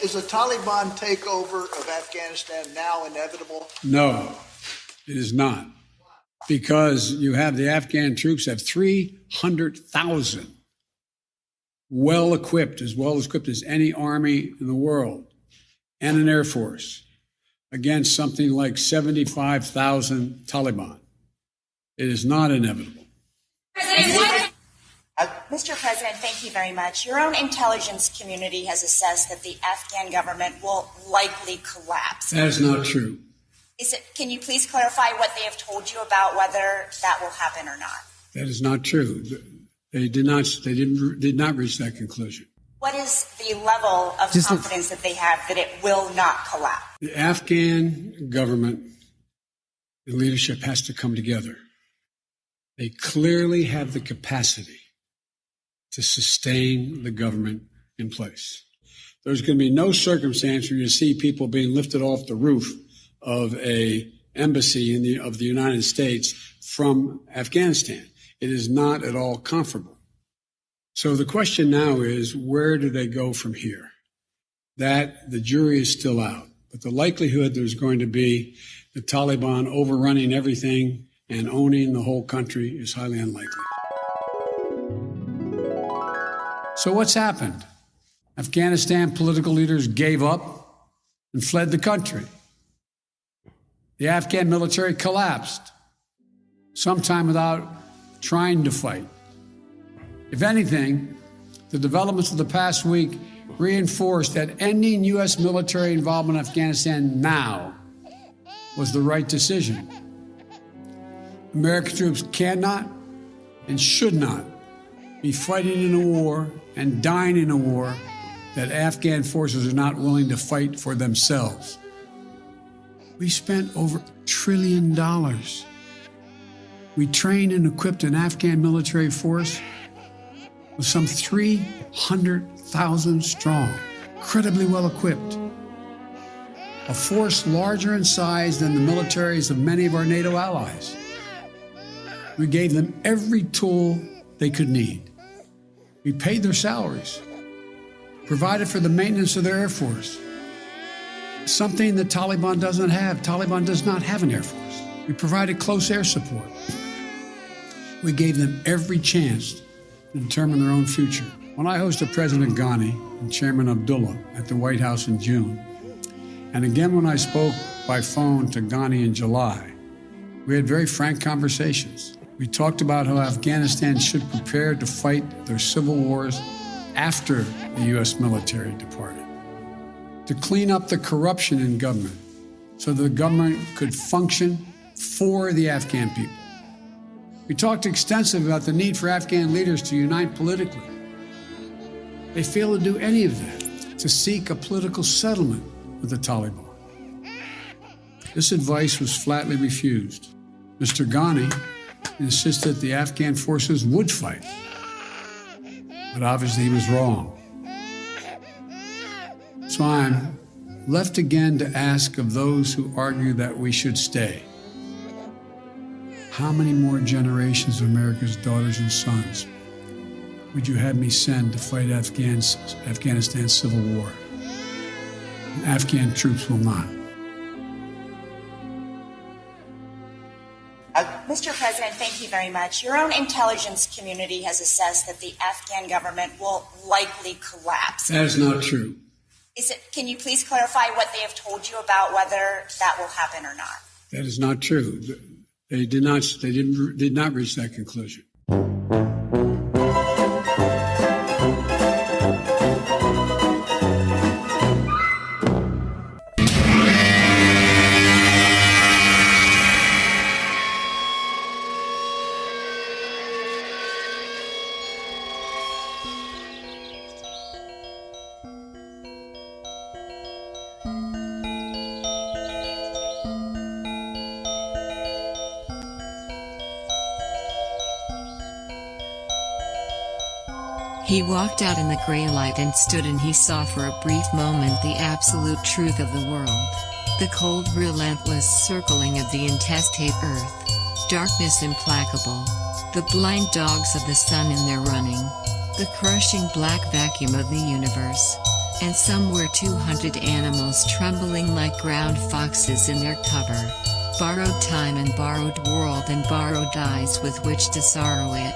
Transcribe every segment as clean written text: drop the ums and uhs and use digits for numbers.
Is a Taliban takeover of Afghanistan now inevitable? No, it is not. Because you have the Afghan troops have 300,000 well-equipped, as well-equipped as any army in the world, and an air force, against something like 75,000 Taliban. It is not inevitable. Mr. President, thank you very much. Your own intelligence community has assessed that the Afghan government will likely collapse. That is not true. Can you please clarify what they have told you about whether that will happen or not? That is not true. They did not reach that conclusion. What is the level of confidence that they have that it will not collapse? The Afghan government and leadership has to come together. They clearly have the capacity to sustain the government in place. There's going to be no circumstance where you see people being lifted off the roof of a embassy of the United States from Afghanistan. It is not at all comfortable. So the question now is, where do they go from here? That the jury is still out. But the likelihood there's going to be the Taliban overrunning everything and owning the whole country is highly unlikely. So what's happened? Afghanistan political leaders gave up and fled the country. The Afghan military collapsed, sometime without trying to fight. If anything, the developments of the past week reinforced that ending U.S. military involvement in Afghanistan now was the right decision. American troops cannot and should not be fighting in a war and dying in a war that Afghan forces are not willing to fight for themselves. We spent over $1 trillion. We trained and equipped an Afghan military force with some 300,000 strong, incredibly well equipped. A force larger in size than the militaries of many of our NATO allies. We gave them every tool they could need. We paid their salaries, provided for the maintenance of their air force. Something the Taliban doesn't have. Taliban does not have an air force. We provided close air support. We gave them every chance to determine their own future. When I hosted President Ghani and Chairman Abdullah at the White House in June, and again when I spoke by phone to Ghani in July, we had very frank conversations. We talked about how Afghanistan should prepare to fight their civil wars after the U.S. military departed, to clean up the corruption in government so the government could function for the Afghan people. We talked extensively about the need for Afghan leaders to unite politically. They failed to do any of that, to seek a political settlement with the Taliban. This advice was flatly refused. Mr. Ghani insisted the Afghan forces would fight, but obviously he was wrong. So I'm left again to ask of those who argue that we should stay, how many more generations of America's daughters and sons would you have me send to fight Afghanistan's civil war? And Afghan troops will not. Mr. President, thank you very much. Your own intelligence community has assessed that the Afghan government will likely collapse. That is not true. Can you please clarify what they have told you about whether that will happen or not? That is not true. They did not reach that conclusion. He walked out in the gray light and stood, and he saw for a brief moment the absolute truth of the world. The cold, relentless circling of the intestate earth. Darkness implacable. The blind dogs of the sun in their running. The crushing black vacuum of the universe. and some were 200 animals trembling like ground foxes in their cover. Borrowed time and borrowed world and borrowed eyes with which to sorrow it.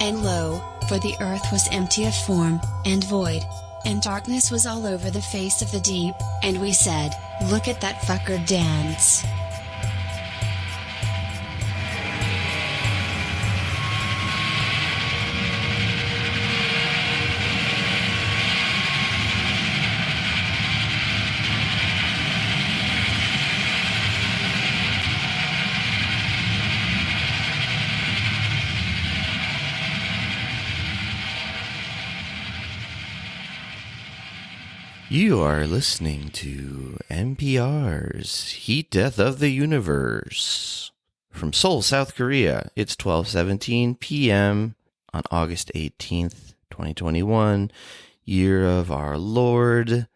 And lo, for the earth was empty of form, and void, and darkness was all over the face of the deep, and we said, look at that fucker dance. You are listening to NPR's Heat Death of the Universe. From Seoul, South Korea, it's 12:17 p.m. on August 18th, 2021, year of our Lord.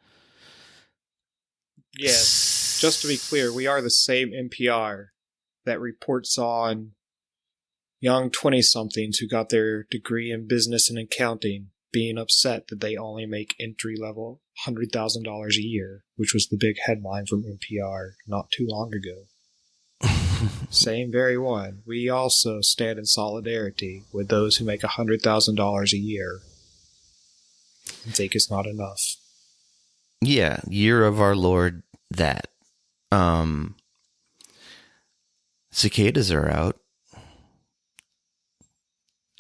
Yes, just to be clear, we are the same NPR that reports on young 20-somethings who got their degree in business and accounting being upset that they only make entry-level $100,000 a year, which was the big headline from NPR not too long ago. Same very one. We also stand in solidarity with those who make $100,000 a year and think it's not enough. Yeah, year of our Lord that. Cicadas are out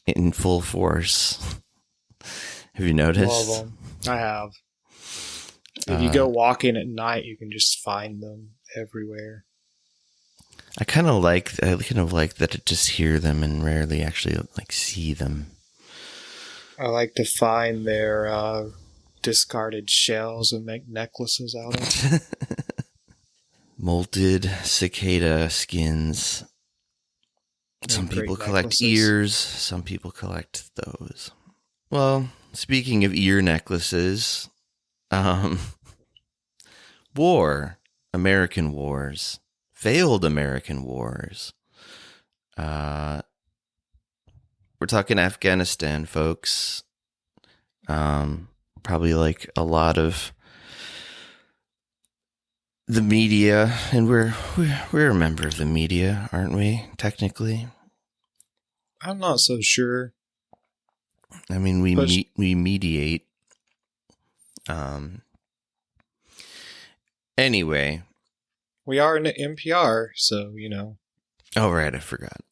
in full force. Have you noticed? Love them. I have. If you go walking at night, you can just find them everywhere. I kind of like that I just hear them and rarely actually see them. I like to find their discarded shells and make necklaces out of them. Molted cicada skins. Some people collect ears. Some people collect those. Well, speaking of ear necklaces, American wars, failed American wars. We're talking Afghanistan, folks. Probably like a lot of the media, and we're a member of the media, aren't we? Technically, I'm not so sure. I mean, we mediate. Anyway, we are in the NPR, so you know. Oh right, I forgot.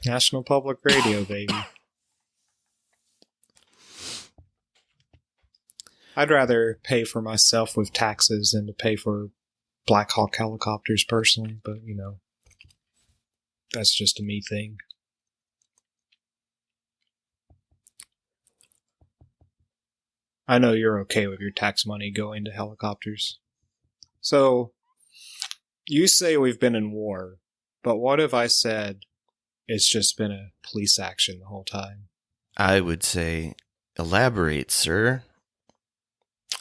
National Public Radio, baby. I'd rather pay for myself with taxes than to pay for Black Hawk helicopters personally, but you know, that's just a me thing. I know you're okay with your tax money going to helicopters. So, you say we've been in war, but what if I said it's just been a police action the whole time? I would say, elaborate, sir.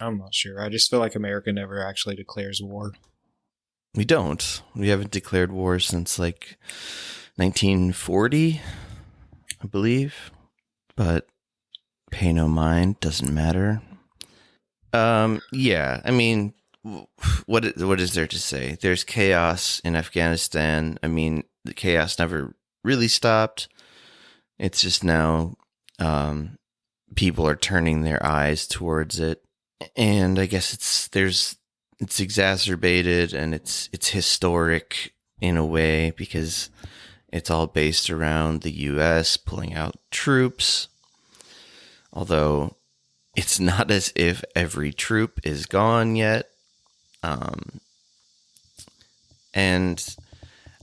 I'm not sure. I just feel like America never actually declares war. We don't. We haven't declared war since 1940, I believe. But pay no mind, doesn't matter. Yeah, I mean, what is there to say? There's chaos in Afghanistan. I mean, the chaos never really stopped. It's just now people are turning their eyes towards it. And I guess it's exacerbated and it's historic in a way because it's all based around the U.S. pulling out troops. Although it's not as if every troop is gone yet. And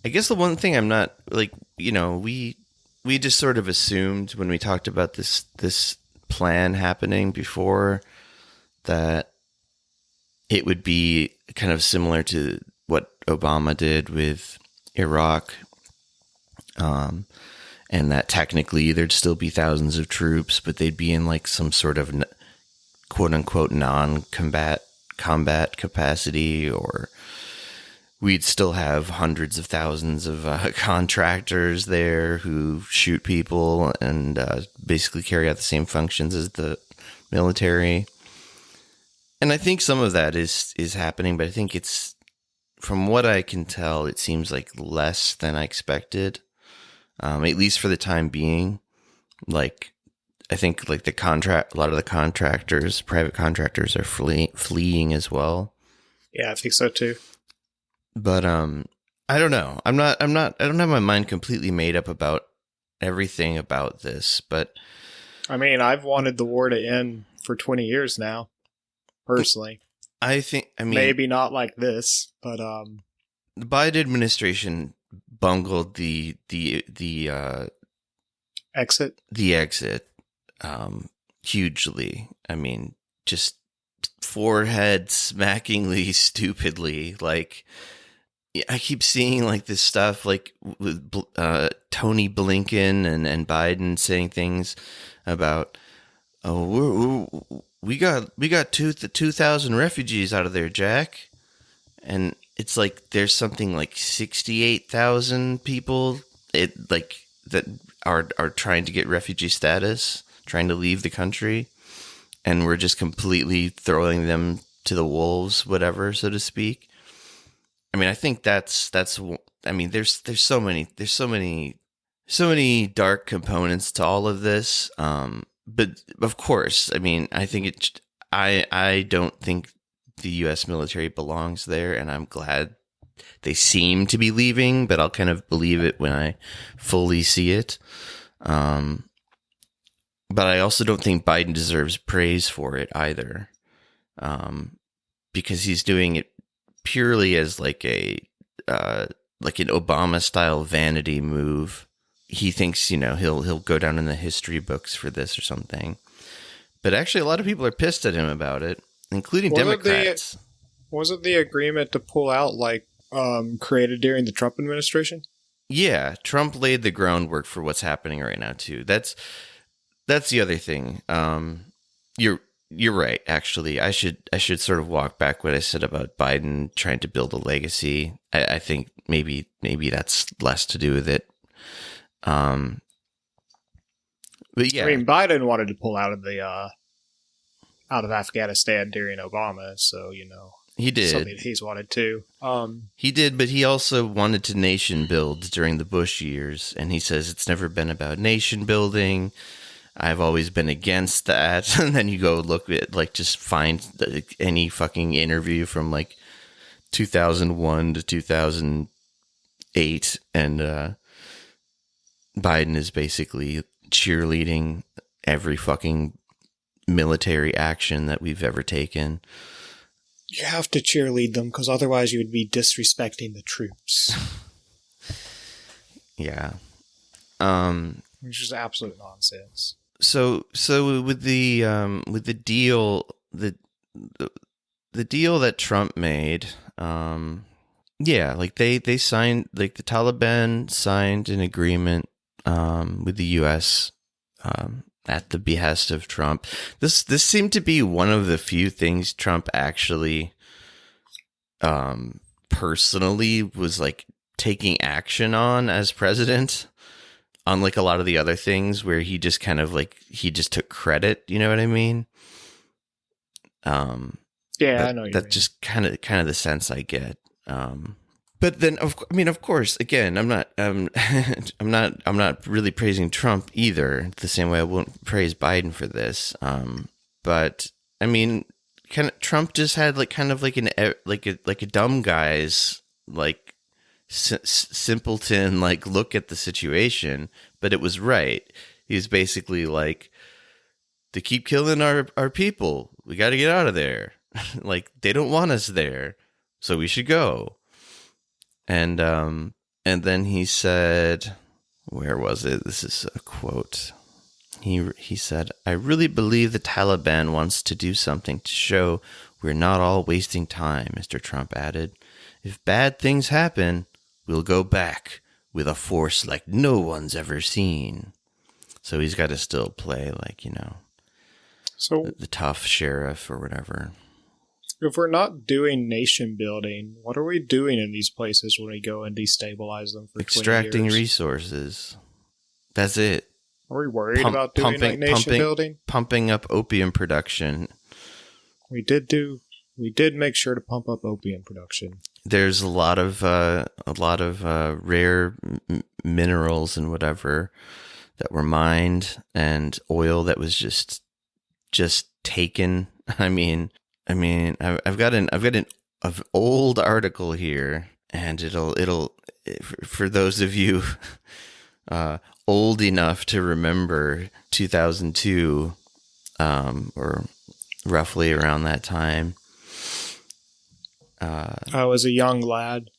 I guess the one thing I'm not we just sort of assumed when we talked about this plan happening before that it would be kind of similar to what Obama did with Iraq. And that technically there'd still be thousands of troops, but they'd be in some sort of quote unquote combat capacity, or we'd still have hundreds of thousands of contractors there who shoot people and basically carry out the same functions as the military. And I think some of that is happening, but I think it's, from what I can tell, it seems like less than I expected, at least for the time being. Like, I think like a lot of the contractors, private contractors, are fleeing as well. Yeah, I think so too. But I don't know. I don't have my mind completely made up about everything about this, but I mean, I've wanted the war to end for 20 years now, personally. I mean, maybe not like this, but the Biden administration bungled the exit. The exit hugely. I mean, just forehead smackingly stupidly. Like, I keep seeing like this stuff like with Tony Blinken and Biden saying things about, we got 2,000 refugees out of there, Jack. And it's like there's something like 68,000 people that are trying to get refugee status, trying to leave the country, and we're just completely throwing them to the wolves, whatever, so to speak. I mean, I think that's. I mean, there's so many dark components to all of this. But of course, I mean, I think I don't think the U.S. military belongs there, and I'm glad they seem to be leaving. But I'll kind of believe it when I fully see it. But I also don't think Biden deserves praise for it either, because he's doing it purely as like an Obama style vanity move. He thinks, he'll go down in the history books for this or something. But actually, a lot of people are pissed at him about it, including Democrats. Wasn't the agreement to pull out created during the Trump administration? Yeah, Trump laid the groundwork for what's happening right now too. That's the other thing. You're right. Actually, I should sort of walk back what I said about Biden trying to build a legacy. I think maybe that's less to do with it. But yeah, I mean, Biden wanted to pull out of Afghanistan during Obama, so he did. Something he's wanted to. He did, but he also wanted to nation build during the Bush years, and he says it's never been about nation building. I've always been against that. And then you go look at just find any fucking interview from 2001 to 2008, and Biden is basically cheerleading every fucking military action that we've ever taken. You have to cheerlead them, because otherwise you would be disrespecting the troops. Yeah. Which is absolute nonsense. So with the deal the deal that Trump made, they signed, the Taliban signed an agreement with the U.S. At the behest of Trump. This seemed to be one of the few things Trump actually personally was taking action on as president. Unlike a lot of the other things where he just kind of he just took credit, you know what I mean? Yeah, I know what you mean. That's just kind of the sense I get. But then, of course, again, I'm not really praising Trump either. The same way I won't praise Biden for this. But I mean, Trump just had a dumb guy's simpleton look at the situation, but it was right. He's basically they keep killing our people. We got to get out of there. They don't want us there, so we should go. And then he said, where was it? This is a quote. He said, "I really believe the Taliban wants to do something to show we're not all wasting time," Mr. Trump added. "If bad things happen, we'll go back with a force like no one's ever seen." So he's got to still play so the tough sheriff or whatever. If we're not doing nation building, what are we doing in these places when we go and destabilize them for 20 Extracting years? resources. That's it. Are we worried about doing like nation building? Pumping up opium production. We did make sure to pump up opium production. There's a lot of rare minerals and whatever that were mined, and oil that was just taken. I mean, I've got an old article here, and it'll for those of you old enough to remember 2002, or roughly around that time. I was a young lad.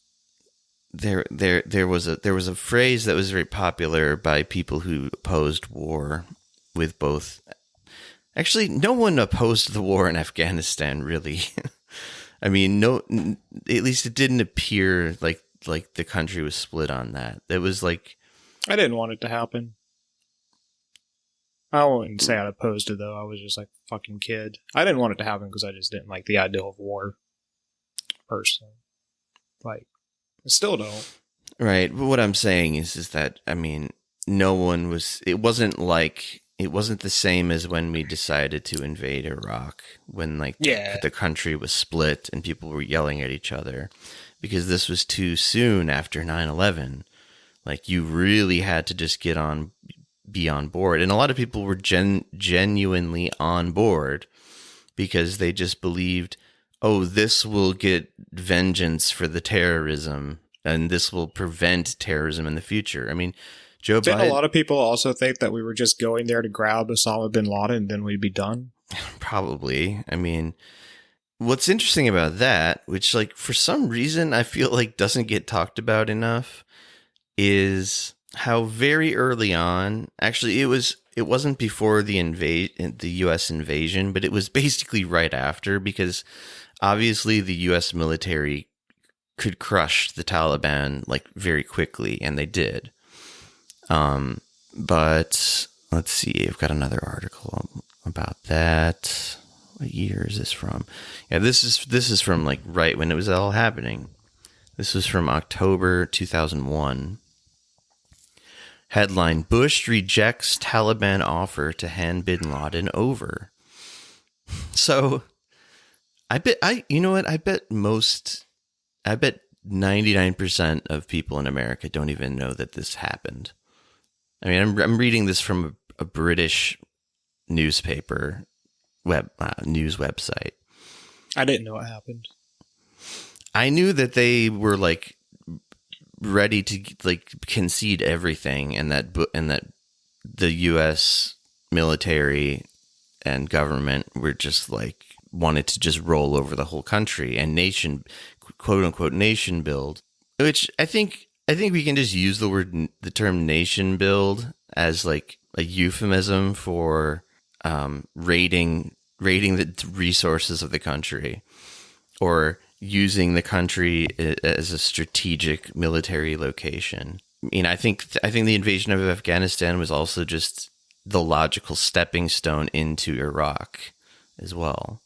There was a phrase that was very popular by people who opposed war with both. Actually, no one opposed the war in Afghanistan, really. I mean, at least it didn't appear like the country was split on that. It was like, I didn't want it to happen. I wouldn't say I opposed it, though. I was just like a fucking kid. I didn't want it to happen because I just didn't like the idea of war. Personally. Like, I still don't. Right. But what I'm saying is that, I mean, it wasn't the same as when we decided to invade Iraq, when the country was split and people were yelling at each other, because this was too soon after 9/11. Like, you really had to just be on board. And a lot of people were genuinely on board because they just believed, oh, this will get vengeance for the terrorism, and this will prevent terrorism in the future. I mean, Joe Biden... Didn't a lot of people also think that we were just going there to grab Osama bin Laden and then we'd be done? Probably. I mean, what's interesting about that, which, like, for some reason I feel like doesn't get talked about enough, is how very early on, actually it wasn't before the U.S. invasion, but it was basically right after, because obviously the U.S. military could crush the Taliban like very quickly, and they did. But let's see, I've got another article about that. What year is this from? Yeah, this is from like right when it was all happening. This was from October 2001. Headline: Bush rejects Taliban offer to hand bin Laden over. So I bet 99% of people in America don't even know that this happened. I mean, I'm reading this from a British newspaper news website. I didn't know it happened. I knew that they were like ready to like concede everything, and that the U.S. military and government were just like wanted to just roll over the whole country and quote unquote nation build, which I think we can just use the term nation build as like a euphemism for raiding the resources of the country, or using the country as a strategic military location. I mean, I think the invasion of Afghanistan was also just the logical stepping stone into Iraq as well.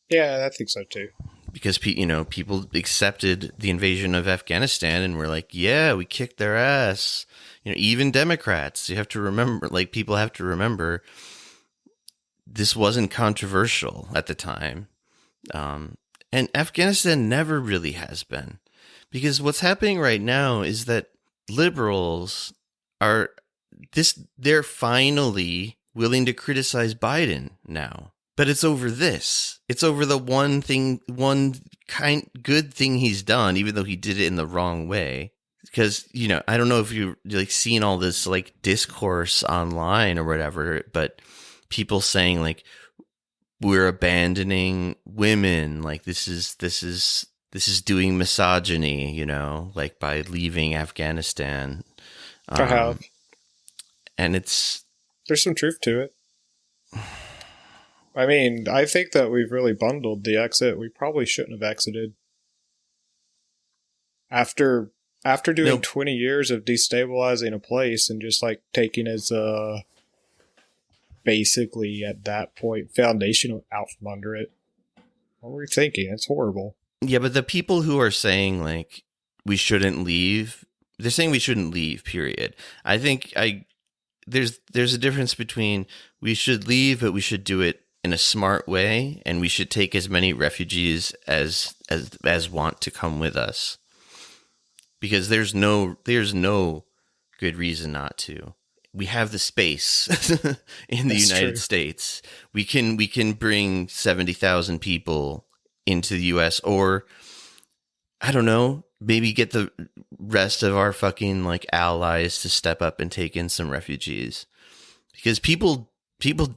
Yeah, I think so too. Because people accepted the invasion of Afghanistan and were like, yeah, we kicked their ass. Even Democrats. You have to remember, like, people have to remember, this wasn't controversial at the time. And Afghanistan never really has been. Because what's happening right now is that liberals they're finally willing to criticize Biden now. But it's over this. It's over the one good thing he's done, even though he did it in the wrong way. Because, I don't know if you've like seen all this like discourse online or whatever, but people saying like, we're abandoning women, like this is doing misogyny, like by leaving Afghanistan. I have. And there's some truth to it. I mean, I think that we've really bundled the exit. We probably shouldn't have exited. After doing 20 years of destabilizing a place and just like taking as basically at that point foundation out from under it. What were you thinking? It's horrible. Yeah, but the people who are saying, like, we shouldn't leave, they're saying we shouldn't leave, period. I think there's a difference between we should leave, but we should do it in a smart way, and we should take as many refugees as want to come with us. Because there's no good reason not to. We have the space in the United States. We can bring 70,000 people into the US, or I don't know, maybe get the rest of our fucking like allies to step up and take in some refugees. Because people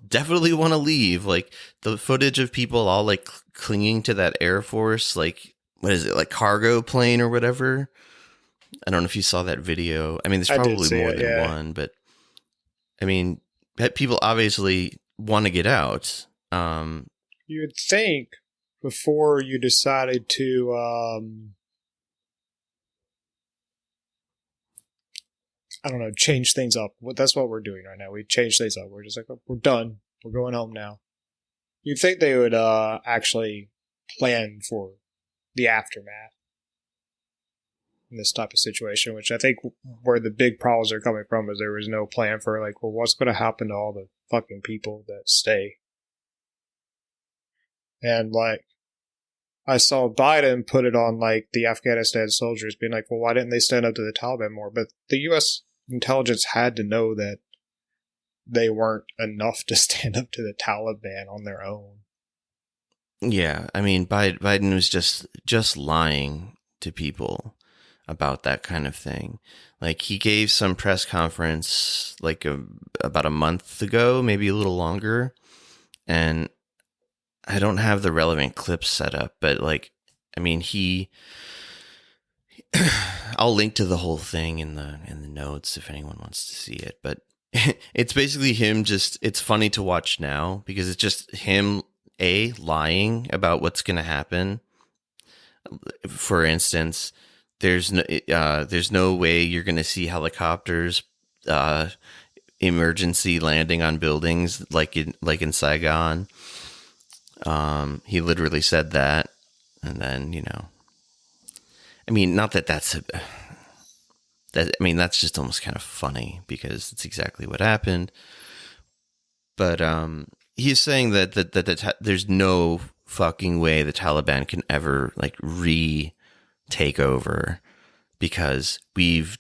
definitely want to leave. Like the footage of people all like clinging to that Air Force, like what is it, like cargo plane or whatever? I don't know if you saw that video. I mean, there's probably more than one, but I mean, people obviously want to get out. You would think before you decided to, I don't know, change things up. That's what we're doing right now. We change things up. We're just like, we're done. We're going home now. You'd think they would actually plan for the aftermath in this type of situation, which I think where the big problems are coming from is there was no plan for like, well, what's going to happen to all the fucking people that stay? And like, I saw Biden put it on like the Afghanistan soldiers being like, well, why didn't they stand up to the Taliban more? But the U.S. intelligence had to know that they weren't enough to stand up to the Taliban on their own. Yeah, I mean, Biden was just lying to people about that kind of thing. Like he gave some press conference like about a month ago, maybe a little longer, and I don't have the relevant clips set up, but like, I mean, I'll link to the whole thing in the notes if anyone wants to see it, but it's basically him it's funny to watch now because it's just him lying about what's going to happen. For instance, there's no way you're going to see helicopters emergency landing on buildings like in Saigon. He literally said that, and then I mean, not that that's just almost kind of funny because it's exactly what happened. But he's saying that there's no fucking way the Taliban can ever like take over because we've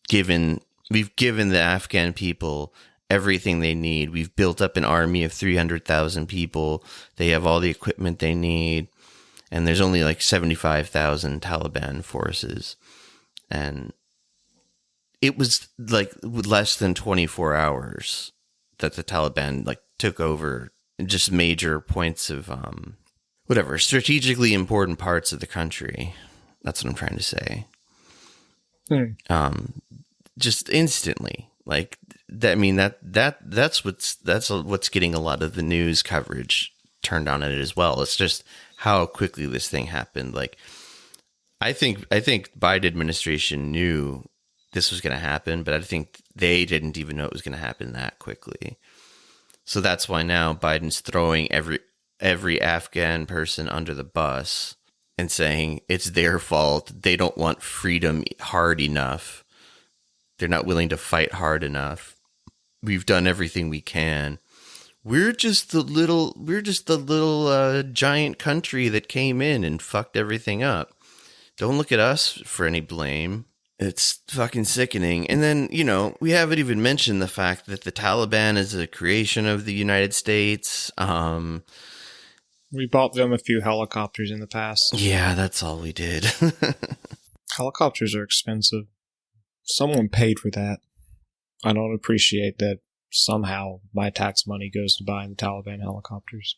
given the Afghan people everything they need. We've built up an army of 300,000 people. They have all the equipment they need. And there's only like 75,000 Taliban forces. And it was like less than 24 hours that the Taliban like took over just major points of strategically important parts of the country. That's what I'm trying to say. Just instantly. Like that, I mean that's what's getting a lot of the news coverage turned on it as well. It's just how quickly this thing happened. Like I think Biden administration knew this was going to happen, but I think they didn't even know it was going to happen that quickly. So that's why now Biden's throwing every Afghan person under the bus and saying it's their fault. They don't want freedom hard enough. They're not willing to fight hard enough. We've done everything we can. We're just the little giant country that came in and fucked everything up. Don't look at us for any blame. It's fucking sickening. And then, we haven't even mentioned the fact that the Taliban is a creation of the United States. We bought them a few helicopters in the past. Yeah, that's all we did. Helicopters are expensive. Someone paid for that. I don't appreciate that somehow my tax money goes to buying the Taliban helicopters.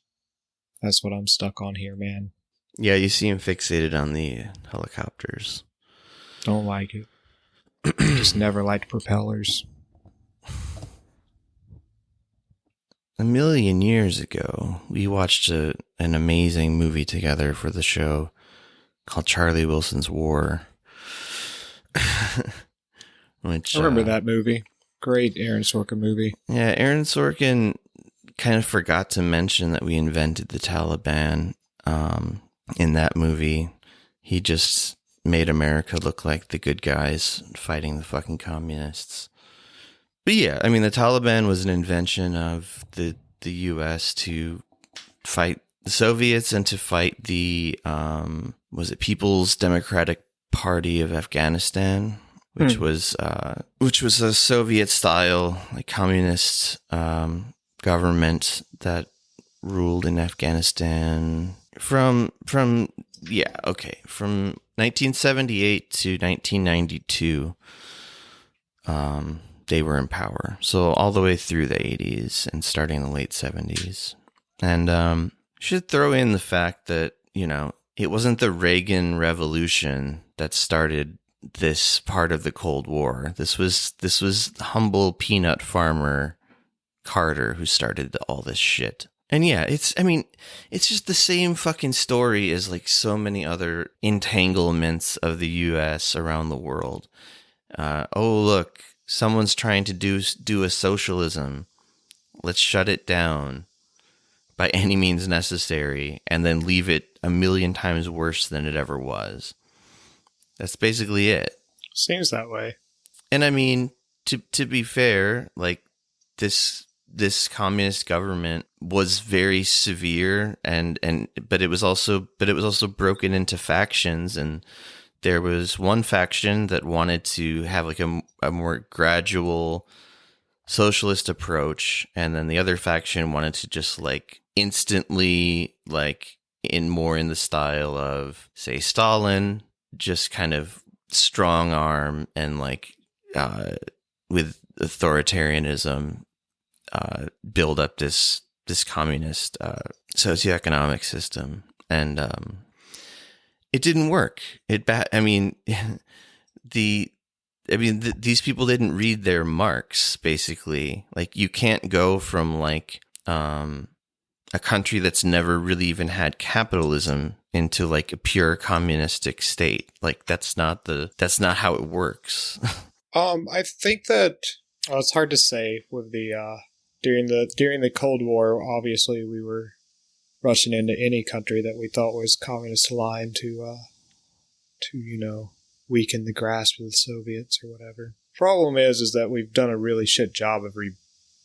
That's what I'm stuck on here, man. Yeah, you seem fixated on the helicopters. Don't like it. Just never liked propellers. A million years ago, we watched an amazing movie together for the show called Charlie Wilson's War. Which, I remember that movie. Great Aaron Sorkin movie. Yeah, Aaron Sorkin kind of forgot to mention that we invented the Taliban. in that movie. He just made America look like the good guys fighting the fucking communists. But yeah, I mean, the Taliban was an invention of the U.S. to fight the Soviets and to fight the, was it People's Democratic Party of Afghanistan, which was a Soviet-style, like, communist government that ruled in Afghanistan from 1978 to 1992. They were in power, so all the way through the 80s and starting in the late 70s. And should throw in the fact that, you know, it wasn't the Reagan Revolution that started this part of the Cold War. This was humble peanut farmer Carter who started all this shit. And yeah, it's just the same fucking story as like so many other entanglements of the U.S. around the world. Oh, look, someone's trying to do a socialism. Let's shut it down by any means necessary and then leave it a million times worse than it ever was. That's basically it. Seems that way. And I mean, to be fair, like this communist government was very severe but it was also broken into factions, and there was one faction that wanted to have like a more gradual socialist approach, and then the other faction wanted to just like instantly, like in the style of, say, Stalin, just kind of strong arm and like with authoritarianism build up this communist socioeconomic system. And it didn't work. These people didn't read their Marx, basically. Like, you can't go from like a country that's never really even had capitalism into like a pure communistic state. Like, that's not how it works. I think that it's hard to say with the during the Cold War. Obviously, we were rushing into any country that we thought was communist aligned to weaken the grasp of the Soviets or whatever. Problem is that we've done a really shit job of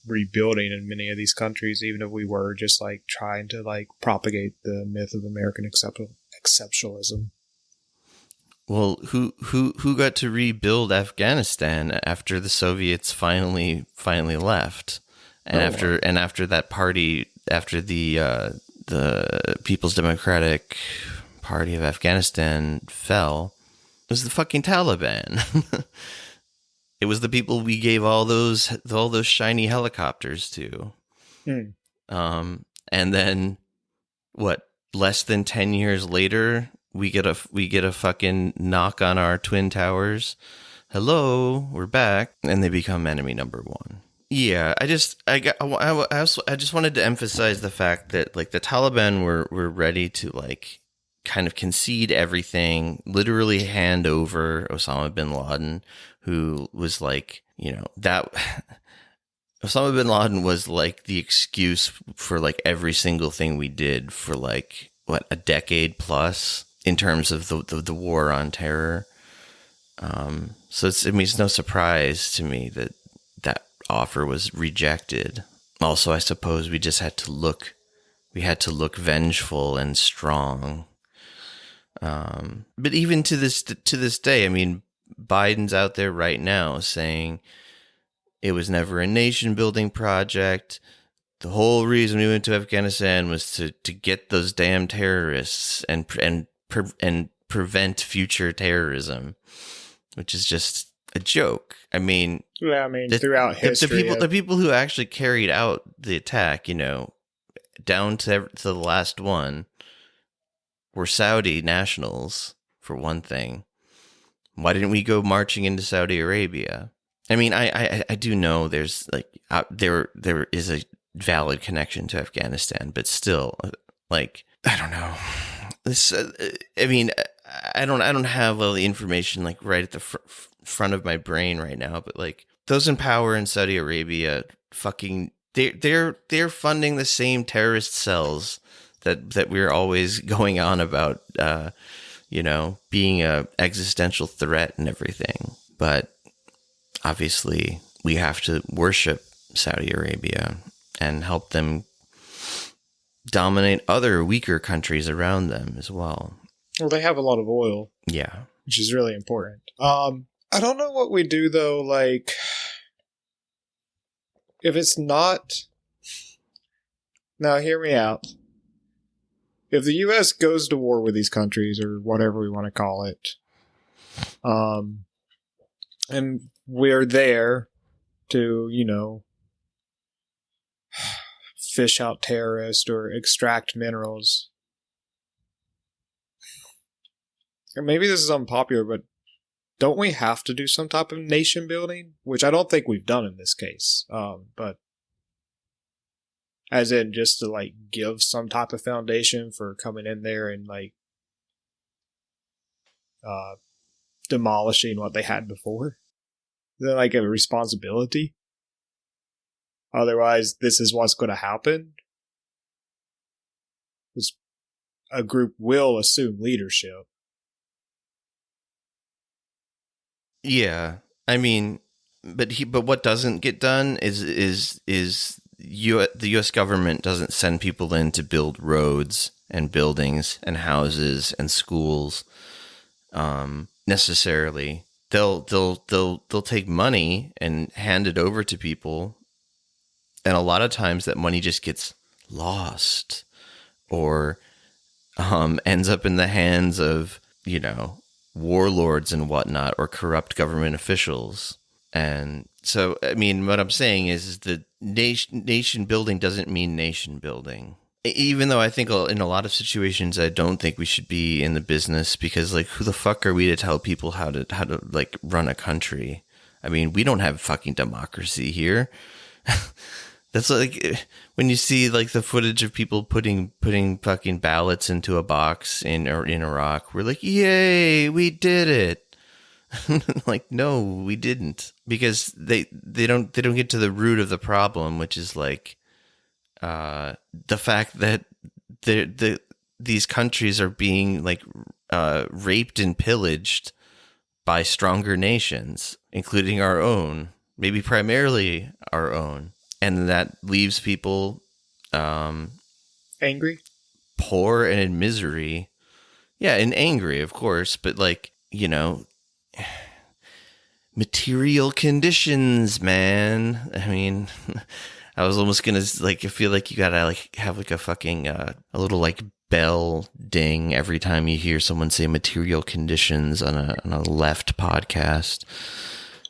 rebuilding in many of these countries, even if we were just like trying to like propagate the myth of American exceptionalism. Well, who got to rebuild Afghanistan after the Soviets finally left, and after that party, after the People's Democratic Party of Afghanistan fell, it was the fucking Taliban. It was the people we gave all those shiny helicopters to. And then what? Less than 10 years later, we get a fucking knock on our twin towers. Hello, we're back, and they become enemy number one. Yeah, I just wanted to emphasize the fact that like the Taliban were ready to like kind of concede everything, literally hand over Osama bin Laden, who was like, that Osama bin Laden was like the excuse for like every single thing we did for like a decade plus in terms of the war on terror. So it's no surprise to me that offer was rejected. Also, I suppose we just had to look vengeful and strong. But even to this day, I mean, Biden's out there right now saying it was never a nation building project. The whole reason we went to Afghanistan was to get those damn terrorists and prevent future terrorism, which is just a joke. I mean, throughout history, the people who actually carried out the attack, down to the last one, were Saudi nationals, for one thing. Why didn't we go marching into Saudi Arabia? I mean, I do know there's like there is a valid connection to Afghanistan, but still, like, I don't know. This, I mean, I don't have all the information like right at the front of my brain right now, but like those in power in Saudi Arabia, fucking, they're funding the same terrorist cells that we're always going on about, being a existential threat and everything. But obviously, we have to worship Saudi Arabia and help them dominate other weaker countries around them as well. Well, they have a lot of oil. Yeah. Which is really important. I don't know what we do, though, like, if it's not... Now, hear me out. If the U.S. goes to war with these countries, or whatever we want to call it, and we're there to, fish out terrorists or extract minerals. Or maybe this is unpopular, but don't we have to do some type of nation building? Which I don't think we've done in this case. But as in just to like give some type of foundation for coming in there and like demolishing what they had before. Is that like a responsibility? Otherwise, this is what's going to happen. This, a group will assume leadership. Yeah, I mean, but what doesn't get done is the U.S. government doesn't send people in to build roads and buildings and houses and schools. Necessarily, they'll take money and hand it over to people, and a lot of times that money just gets lost or ends up in the hands of warlords and whatnot, or corrupt government officials. And so, I mean, what I'm saying is that nation building doesn't mean nation building. Even though I think in a lot of situations, I don't think we should be in the business, because like, who the fuck are we to tell people how to like run a country? I mean, we don't have fucking democracy here. That's like when you see like the footage of people putting fucking ballots into a box in Iraq. We're like, yay, we did it. Like, no, we didn't, because they don't get to the root of the problem, which is like the fact that these countries are being like raped and pillaged by stronger nations, including our own, maybe primarily our own. And that leaves people angry, poor, and in misery. Yeah, and angry, of course. But like, material conditions, man. I mean, I was almost gonna like, I feel like you gotta like have like a fucking a little like bell ding every time you hear someone say material conditions on a left podcast.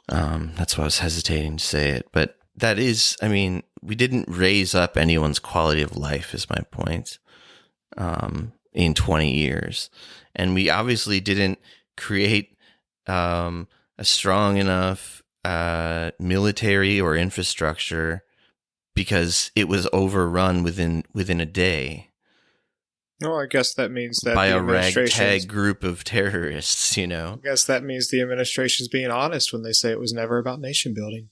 That's why I was hesitating to say it, but. That is, I mean, we didn't raise up anyone's quality of life, is my point, in 20 years. And we obviously didn't create a strong enough military or infrastructure because it was overrun within a day. No, I guess that means that by a ragtag group of terrorists, I guess that means the administration's being honest when they say it was never about nation building.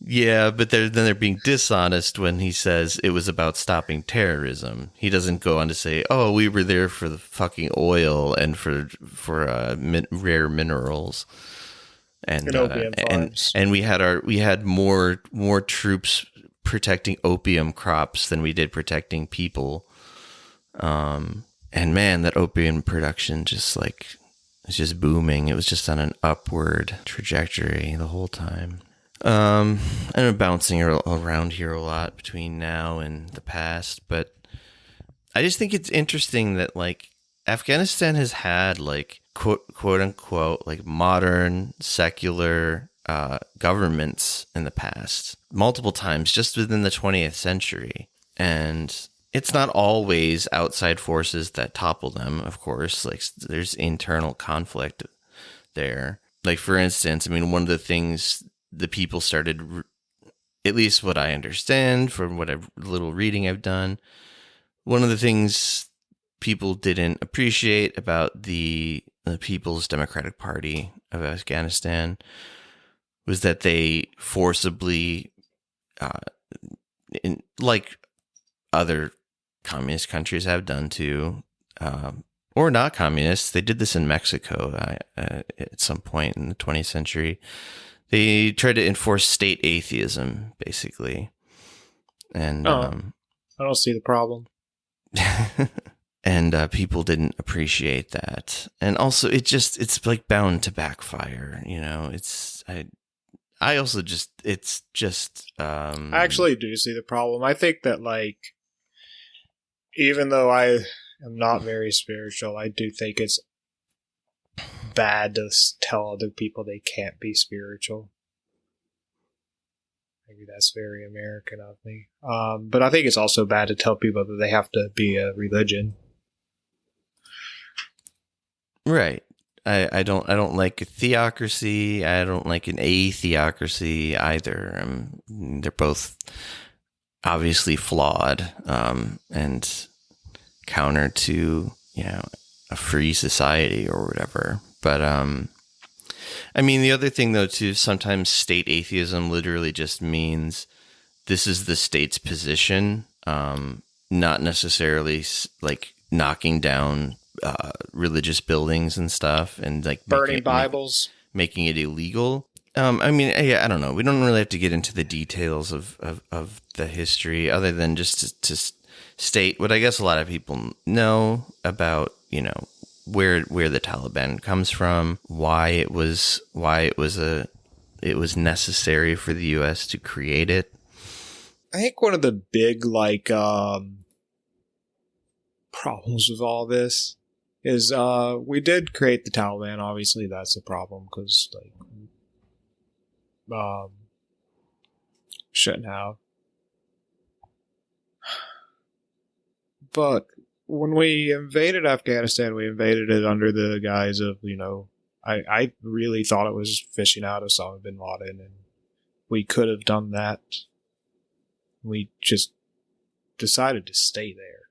Yeah, but then they're being dishonest when he says it was about stopping terrorism. He doesn't go on to say, "Oh, we were there for the fucking oil and for rare minerals, and we had more troops protecting opium crops than we did protecting people." And man, that opium production it's just booming. It was just on an upward trajectory the whole time. And I'm bouncing around here a lot between now and the past, but I just think it's interesting that like Afghanistan has had like quote unquote like modern secular governments in the past multiple times just within the 20th century, and it's not always outside forces that topple them. Of course, like there's internal conflict there. Like for instance, I mean, one of the things the people started, at least what I understand from what little reading I've done, one of the things people didn't appreciate about the People's Democratic Party of Afghanistan was that they forcibly, like other communist countries have done too, or not communists. They did this in Mexico at some point in the 20th century. They tried to enforce state atheism, basically. And I don't see the problem. and people didn't appreciate that. And also, it's like bound to backfire. You know, I also just, it's just. I actually do see the problem. I think that, like, even though I am not very spiritual, I do think it's bad to tell other people they can't be spiritual. Maybe that's very American of me. But I think it's also bad to tell people that they have to be a religion. Right. I don't like a theocracy. I don't like an atheocracy either. They're both obviously flawed, and counter to, you know, a free society or whatever. But I mean, the other thing though too, sometimes state atheism literally just means this is the state's position, not necessarily like knocking down religious buildings and stuff, and like burning Bibles, making it illegal. I mean, I don't know. We don't really have to get into the details of the history, other than just to state what I guess a lot of people know about, you know, where the Taliban comes from, why it was necessary for the U.S. to create it. I think one of the big problems with all this is we did create the Taliban. Obviously, that's a problem because shouldn't have. But when we invaded Afghanistan, we invaded it under the guise of, you know, I really thought it was fishing out Osama bin Laden, and we could have done that. We just decided to stay there.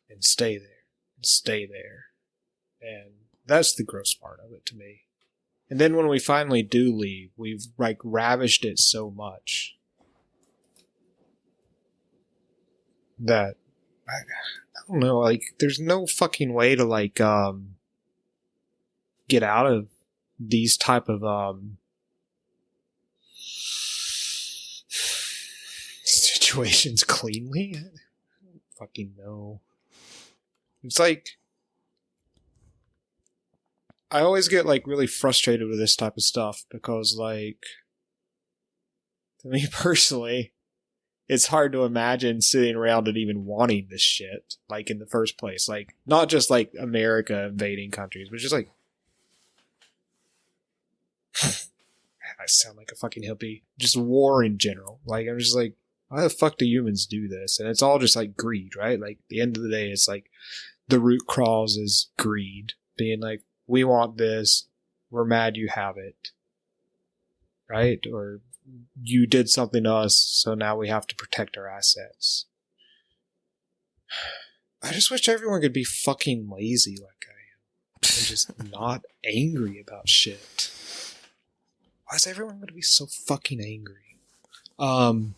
And stay there. And stay there. And that's the gross part of it to me. And then when we finally do leave, we've like ravished it so much that I don't know, like there's no fucking way to like get out of these type of situations cleanly. I don't fucking know. It's like I always get like really frustrated with this type of stuff because, like, to me personally, it's hard to imagine sitting around and even wanting this shit, like, in the first place. Like, not just like America invading countries, but just like I sound like a fucking hippie. Just war in general. Like, I'm just like, why the fuck do humans do this? And it's all just like greed, right? Like, at the end of the day, it's like the root cause is greed. Being like, we want this, we're mad you have it. Right? Or you did something to us, so now we have to protect our assets. I just wish everyone could be fucking lazy like I am. And just not angry about shit. Why is everyone going to be so fucking angry? And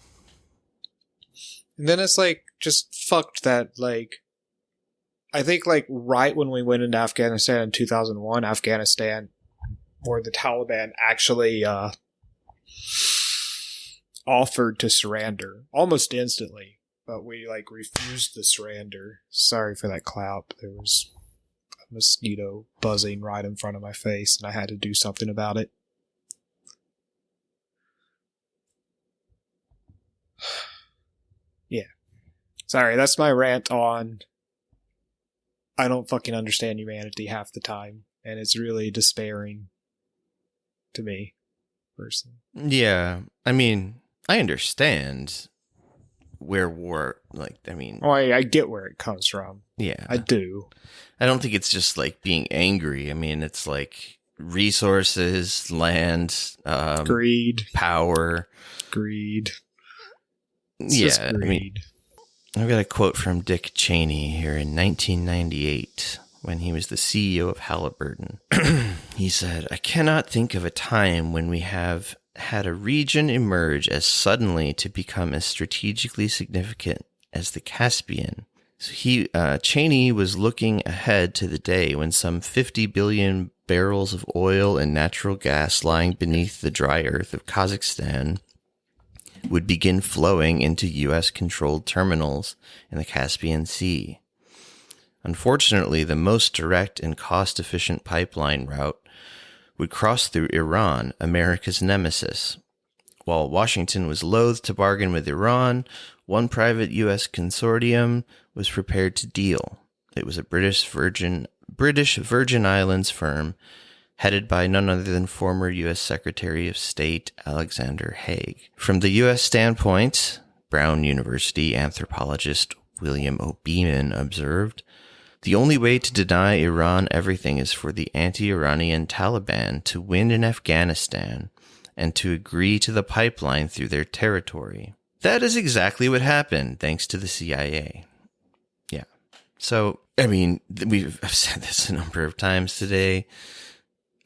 then it's like, just fucked that, like, I think, like, right when we went into Afghanistan in 2001, Afghanistan, or the Taliban actually offered to surrender almost instantly, but we, like, refused the surrender. Sorry for that clap. There was a mosquito buzzing right in front of my face, and I had to do something about it. Yeah. Sorry, that's my rant on I don't fucking understand humanity half the time, and it's really despairing to me, personally. Yeah, I mean, I understand where war, like, I mean... Oh, I get where it comes from. Yeah. I do. I don't think it's just, like, being angry. I mean, it's, like, resources, land... greed. Power. Greed. It's yeah, greed. I mean... I've got a quote from Dick Cheney here in 1998 when he was the CEO of Halliburton. He said, "I cannot think of a time when we have had a region emerge as suddenly to become as strategically significant as the Caspian. So Cheney was looking ahead to the day when some 50 billion barrels of oil and natural gas lying beneath the dry earth of Kazakhstan would begin flowing into U.S.-controlled terminals in the Caspian Sea. Unfortunately, the most direct and cost-efficient pipeline route would cross through Iran, America's nemesis. While Washington was loath to bargain with Iran, one private U.S. consortium was prepared to deal. It was a British Virgin Islands firm headed by none other than former U.S. Secretary of State Alexander Haig. From the U.S. standpoint, Brown University anthropologist William O. Beeman observed, the only way to deny Iran everything is for the anti-Iranian Taliban to win in Afghanistan and to agree to the pipeline through their territory. That is exactly what happened, thanks to the CIA. Yeah. So, I mean, I've said this a number of times today.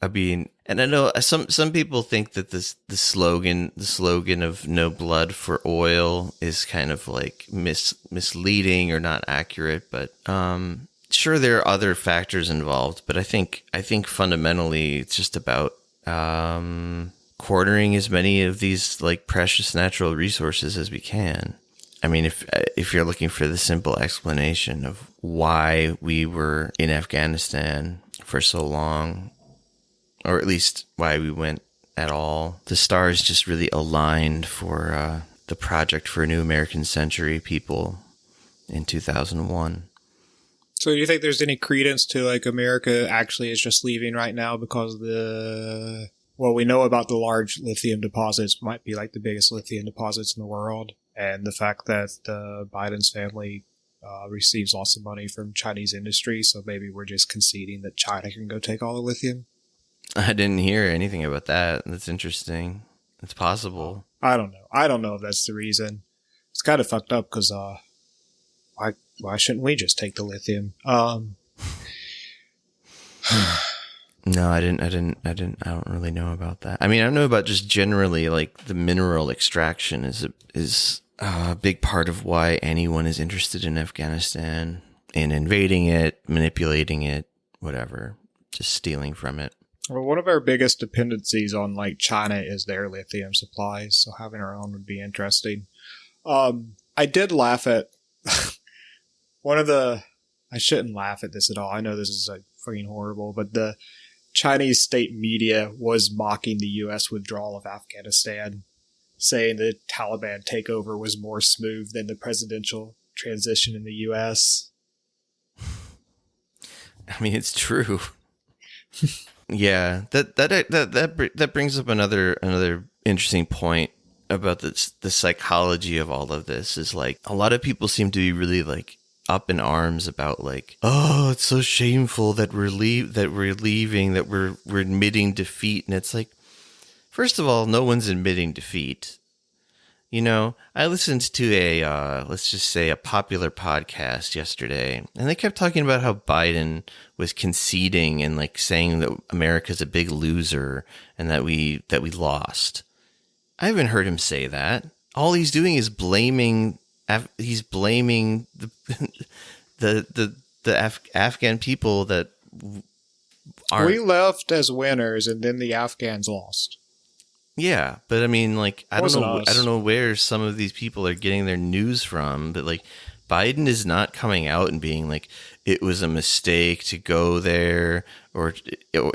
I mean, and I know some people think that the slogan of no blood for oil is kind of like misleading or not accurate, but sure, there are other factors involved, but I think fundamentally it's just about quartering as many of these like precious natural resources as we can. I mean, if you're looking for the simple explanation of why we were in Afghanistan for so long, or at least why we went at all, the stars just really aligned for the Project for a New American Century people in 2001. So do you think there's any credence to like America actually is just leaving right now because we know about the large lithium deposits, might be like the biggest lithium deposits in the world, and the fact that Biden's family receives lots of money from Chinese industry, so maybe we're just conceding that China can go take all the lithium? I didn't hear anything about that. That's interesting. It's possible. I don't know. I don't know if that's the reason. It's kind of fucked up because why shouldn't we just take the lithium? No, I don't really know about that. I mean, I don't know about just generally like the mineral extraction is a big part of why anyone is interested in Afghanistan, in invading it, manipulating it, whatever, just stealing from it. Well, one of our biggest dependencies on like China is their lithium supplies, so having our own would be interesting. I did laugh at I shouldn't laugh at this at all. I know this is like freaking horrible, but the Chinese state media was mocking the U.S. withdrawal of Afghanistan, saying the Taliban takeover was more smooth than the presidential transition in the U.S. I mean, it's true. Yeah, that brings up another interesting point about the psychology of all of this. Is like a lot of people seem to be really like up in arms about like, oh, it's so shameful that we're leaving, that we're admitting defeat, and it's like, first of all, no one's admitting defeat. You know, I listened to let's just say a popular podcast yesterday, and they kept talking about how Biden was conceding and like saying that America's a big loser and that we lost. I haven't heard him say that. All he's doing is blaming the Afghan people that aren't. We left as winners, and then the Afghans lost. Yeah, but I mean, like, I don't us. know where some of these people are getting their news from, but like, Biden is not coming out and being like, it was a mistake to go there,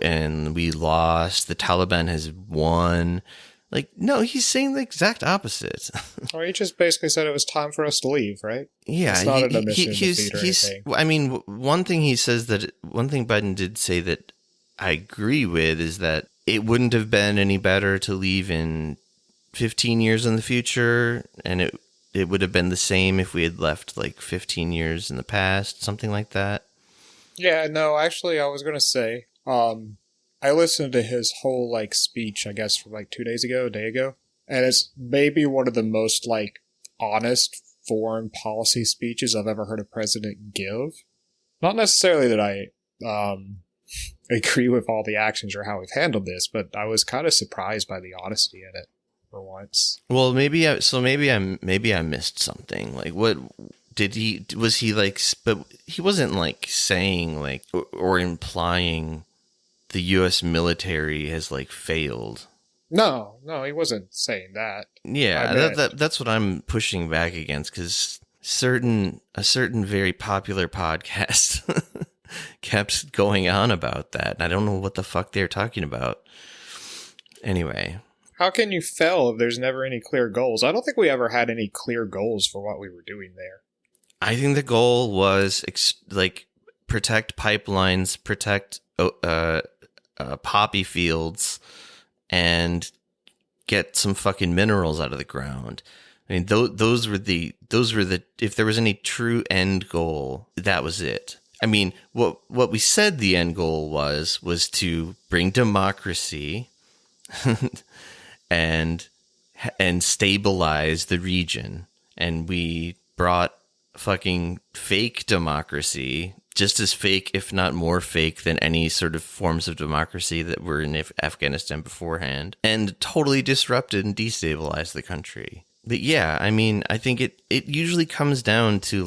and we lost, the Taliban has won. Like, no, he's saying the exact opposite. Well, he just basically said it was time for us to leave, right? Yeah, it's not an admission of defeat or anything. I mean, one thing Biden did say that I agree with is that it wouldn't have been any better to leave in 15 years in the future, and it would have been the same if we had left like 15 years in the past, something like that. Yeah, no, actually, I was going to say, I listened to his whole like speech, I guess, from like 2 days ago, a day ago, and it's maybe one of the most like honest foreign policy speeches I've ever heard a president give. Not necessarily that I agree with all the actions or how we've handled this, but I was kind of surprised by the honesty in it for once. Well, maybe I missed something. Like, what was he like? But he wasn't like saying like or implying the U.S. military has like failed. No, he wasn't saying that. Yeah, that's what I'm pushing back against, because a certain very popular podcast kept going on about that. And I don't know what the fuck they're talking about. Anyway. How can you fail if there's never any clear goals? I don't think we ever had any clear goals for what we were doing there. I think the goal was protect pipelines, protect poppy fields, and get some fucking minerals out of the ground. I mean, those were the if there was any true end goal, that was it. I mean, what we said the end goal was to bring democracy and stabilize the region, and we brought fucking fake democracy, just as fake, if not more fake, than any sort of forms of democracy that were in Afghanistan beforehand, and totally disrupted and destabilized the country. But yeah, I mean, I think it usually comes down to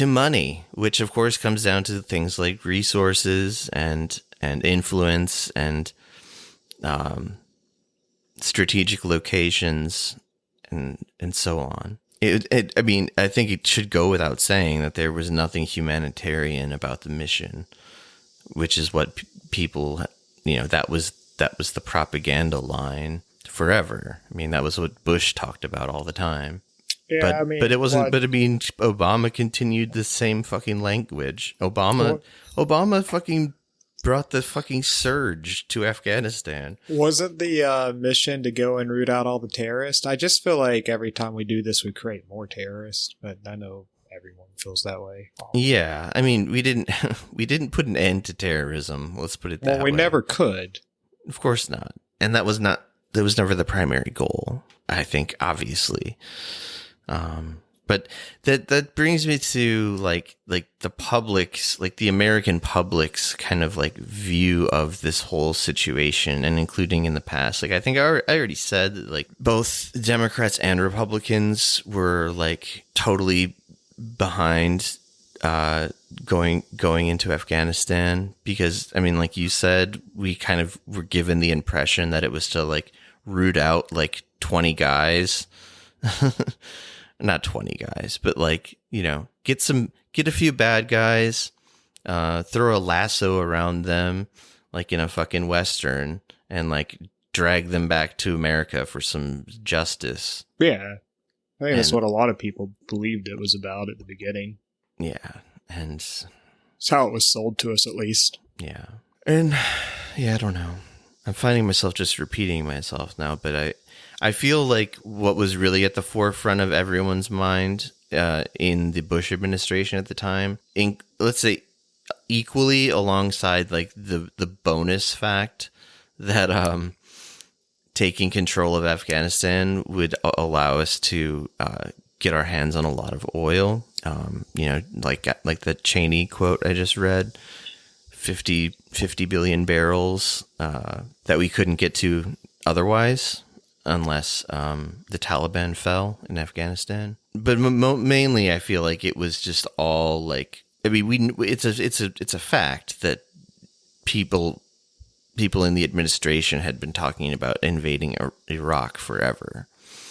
money, which of course comes down to things like resources and influence and strategic locations and so on. I mean, I think it should go without saying that there was nothing humanitarian about the mission, which is what people, that was the propaganda line forever. I mean, that was what Bush talked about all the time. Yeah, but it wasn't. But I mean, Obama continued the same fucking language. Obama fucking brought the fucking surge to Afghanistan. Wasn't the mission to go and root out all the terrorists? I just feel like every time we do this, we create more terrorists. But I know everyone feels that way. Yeah, I mean, we didn't put an end to terrorism. Let's put it that way. Well, we never could. Of course not. And that was never the primary goal, I think, obviously. But that brings me to like the public's, like the American public's kind of like view of this whole situation, and including in the past. Like, I think I already said that like both Democrats and Republicans were like totally behind going into Afghanistan, because I mean, like you said, we kind of were given the impression that it was to like root out like 20 guys. Not 20 guys, but like, get a few bad guys, throw a lasso around them, like in a fucking Western, and like drag them back to America for some justice. Yeah. I think that's what a lot of people believed it was about at the beginning. Yeah. And it's how it was sold to us, at least. Yeah. And yeah, I don't know. I'm finding myself just repeating myself now, but I feel like what was really at the forefront of everyone's mind in the Bush administration at the time, let's say equally alongside like the bonus fact that taking control of Afghanistan would allow us to get our hands on a lot of oil. Like the Cheney quote I just read, 50 billion barrels that we couldn't get to otherwise, unless the Taliban fell in Afghanistan. But mainly, I feel like it was just all like, I mean, it's a fact that people in the administration had been talking about invading Iraq forever.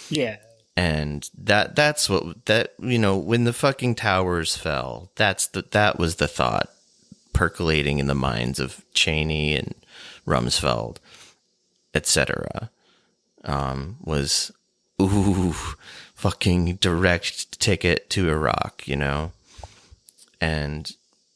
Yeah. And that's when the fucking towers fell, that was the thought percolating in the minds of Cheney and Rumsfeld, etc. Was, ooh, fucking direct ticket to Iraq,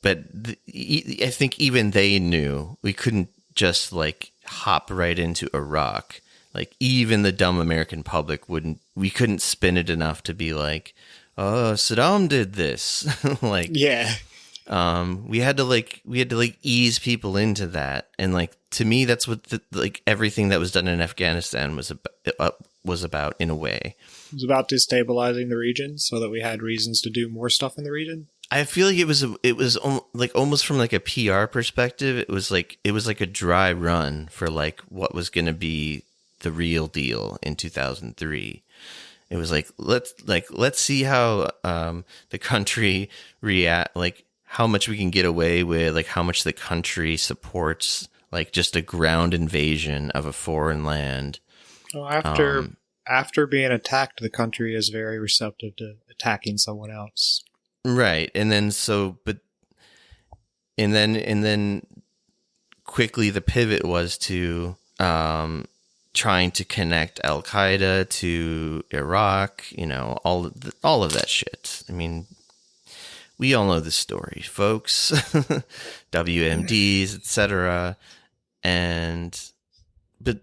but I think even they knew we couldn't just like hop right into Iraq. Like, even the dumb American public we couldn't spin it enough to be like, oh, Saddam did this. Like, yeah. We had to ease people into that. And like, to me, that's what everything that was done in Afghanistan was about in a way. It was about destabilizing the region so that we had reasons to do more stuff in the region. I feel like like almost from like a PR perspective, it was like a dry run for like what was going to be the real deal in 2003. It was like let's see how the country react, like how much we can get away with, like how much the country supports like just a ground invasion of a foreign land. Well, after being attacked, the country is very receptive to attacking someone else. Right. And then quickly the pivot was to trying to connect Al Qaeda to Iraq, all of that shit. I mean, we all know the story, folks. WMDs, etc. But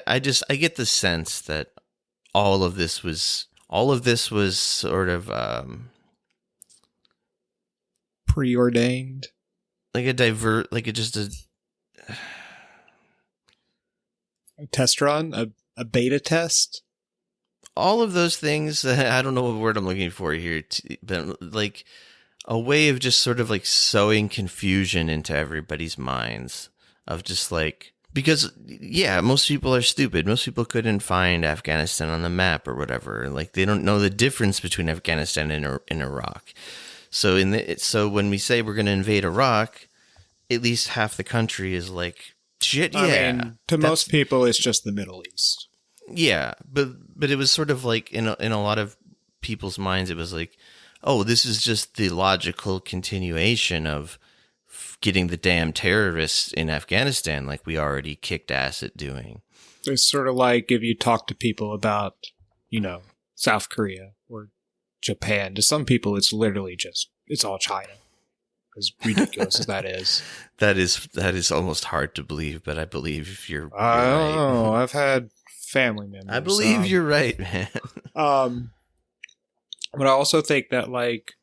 I get the sense that all of this was sort of preordained, like a test run, a beta test. All of those things. I don't know what word I'm looking for here, but like a way of just sort of like sowing confusion into everybody's minds of just like, because yeah, most people are stupid. Most people couldn't find Afghanistan on the map or whatever. Like they don't know the difference between Afghanistan and Iraq. So so when we say we're going to invade Iraq, at least half the country is like, shit, yeah. I mean, to most people, it's just the Middle East. Yeah, but it was sort of like in a lot of people's minds, it was like, oh, this is just the logical continuation of getting the damn terrorists in Afghanistan, like we already kicked ass at doing. It's sort of like if you talk to people about, South Korea or Japan. To some people, it's literally it's all China. As ridiculous as that is. That is almost hard to believe, but I believe you're I don't right. know. I've had family members. I believe you're right, man. But I also think that, like,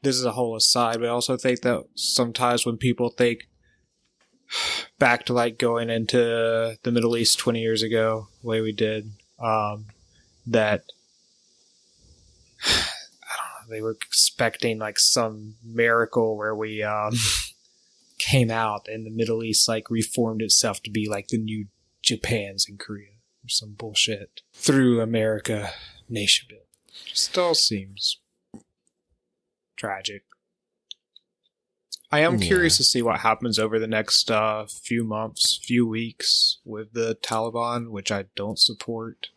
this is a whole aside, but I also think that sometimes when people think back to, like, going into the Middle East 20 years ago, the way we did, that they were expecting like some miracle where we came out and the Middle East like reformed itself to be like the new Japans in Korea or some bullshit through America nation building. Still seems tragic. I am curious to see what happens over the next few months, few weeks with the Taliban, which I don't support.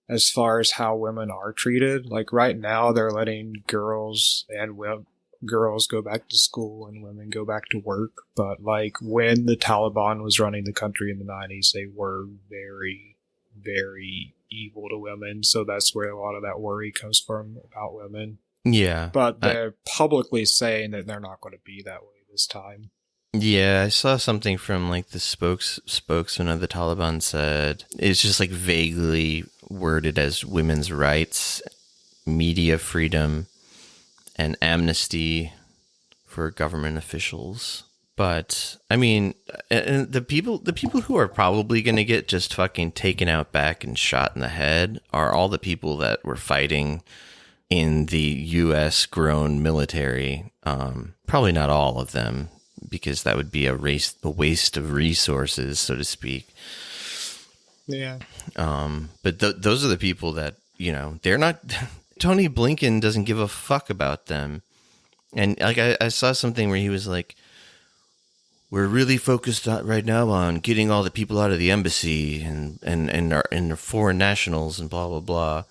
As far as how women are treated, like right now they're letting girls go back to school and women go back to work. But like when the Taliban was running the country in the 90s, they were very, very evil to women. So that's where a lot of that worry comes from about women. Yeah. But they're publicly saying that they're not going to be that way this time. Yeah, I saw something from like the spokesman of the Taliban said it's just like vaguely worded as women's rights, media freedom, and amnesty for government officials. But I mean, and the people who are probably going to get just fucking taken out back and shot in the head are all the people that were fighting in the U.S. grown military. Probably not all of them, because that would be a waste of resources, so to speak. Yeah. But those are the people that, they're not, Tony Blinken doesn't give a fuck about them. And like, I saw something where he was like, we're really focused right now on getting all the people out of the embassy and our foreign nationals and blah, blah, blah.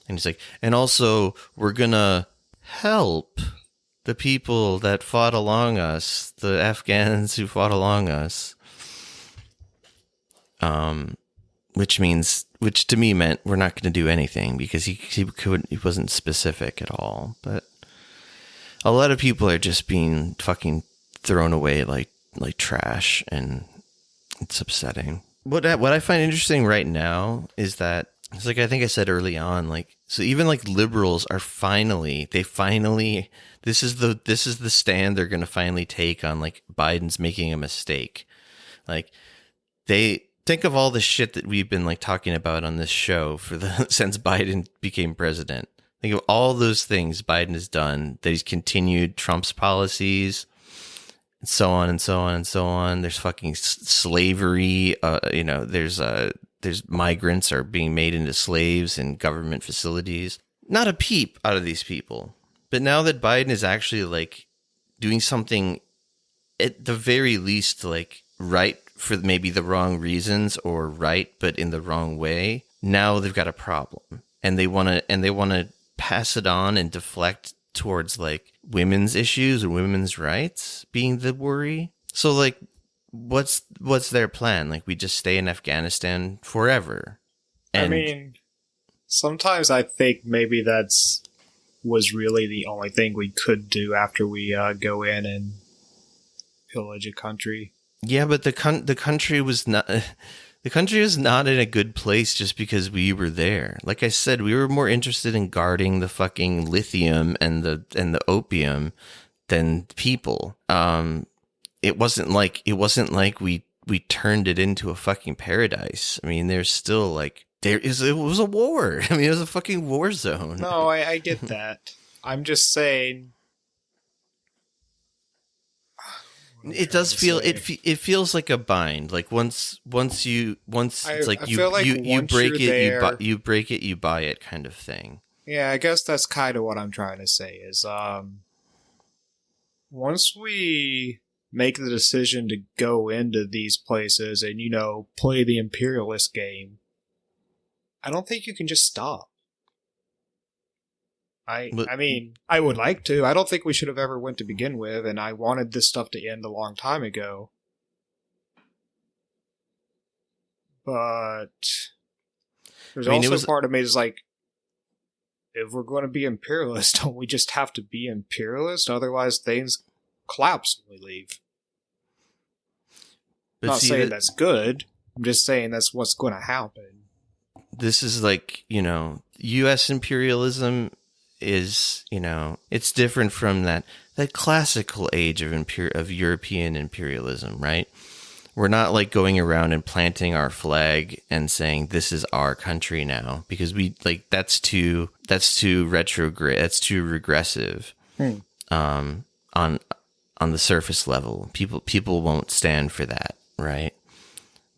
And he's like, and also we're going to help the people that fought along us, the Afghans who fought along us. Which to me meant we're not going to do anything, because he wasn't specific at all. But a lot of people are just being fucking thrown away like trash, and it's upsetting. What I find interesting right now is that it's like I think I said early on, like, so even like liberals are finally this is the stand they're going to finally take on like Biden's making a mistake. Like they think of all the shit that we've been like talking about on this show since Biden became president. Think of all those things Biden has done, that he's continued Trump's policies, and so on and so on and so on. There's fucking slavery. There's migrants are being made into slaves in government facilities. Not a peep out of these people. But now that Biden is actually like doing something at the very least like right for maybe the wrong reasons, or right but in the wrong way, now they've got a problem. And they want to pass it on and deflect towards like women's issues or women's rights being the worry. So like what's their plan? Like we just stay in Afghanistan forever. And I mean, sometimes I think maybe was really the only thing we could do after we go in and pillage a country. Yeah, but the country was not the country is not in a good place just because we were there. Like I said, we were more interested in guarding the fucking lithium and the opium than people. It wasn't like we turned it into a fucking paradise. I mean, there's still like it was a war. I mean, it was a fucking war zone. No, I get that. I'm just saying. It does feel it feels like a bind. Like once you break it, you break it, you buy it, kind of thing. Yeah, I guess that's kind of what I'm trying to say is once we make the decision to go into these places and play the imperialist game, I don't think you can just stop. I mean, I would like to. I don't think we should have ever went to begin with, and I wanted this stuff to end a long time ago. But there's also part of me is like, if we're going to be imperialist, don't we just have to be imperialist? Otherwise, things collapse when we leave. I'm not saying that's good. I'm just saying that's what's going to happen. This is like, U.S. imperialism is, it's different from that classical age of European imperialism, right? We're not like going around and planting our flag and saying this is our country now, because we like that's too retrograde, that's too regressive. On the surface level, people won't stand for that, right?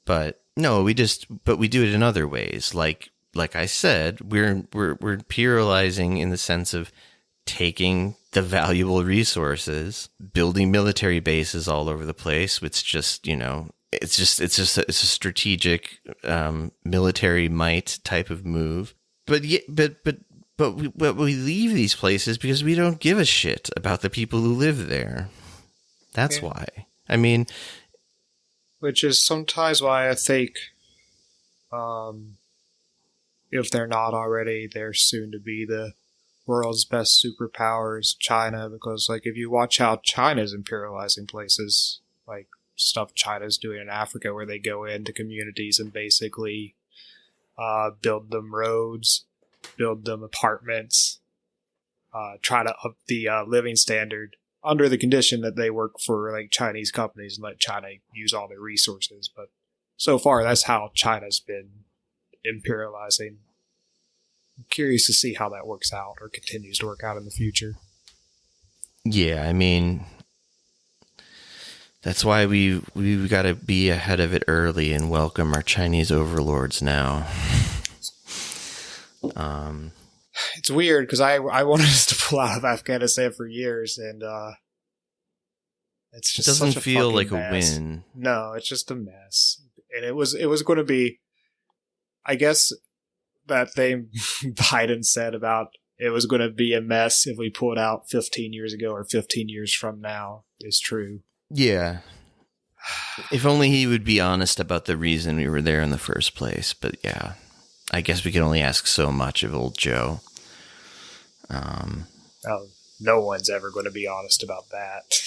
But no, we do it in other ways, like I said, we're imperializing in the sense of taking the valuable resources, building military bases all over the place. It's just, it's a strategic military might type of move. But we leave these places because we don't give a shit about the people who live there. That's why. I mean, which is sometimes why I think, if they're not already, they're soon to be the world's best superpower is China, because like if you watch how China's imperializing places, like stuff China's doing in Africa where they go into communities and basically build them roads, build them apartments, try to up the living standard under the condition that they work for like Chinese companies and let China use all their resources. But so far, that's how China's been imperializing. I'm curious to see how that works out or continues to work out in the future. Yeah, I mean, that's why we've got to be ahead of it early and welcome our Chinese overlords now. It's weird because I wanted us to pull out of Afghanistan for years, and it's just it doesn't such a feel like mess. a win. No, it's just a mess, and it was going to be. I guess that thing Biden said about it was going to be a mess if we pulled out 15 years ago or 15 years from now is true. Yeah. If only he would be honest about the reason we were there in the first place. But yeah, I guess we can only ask so much of old Joe. No one's ever going to be honest about that.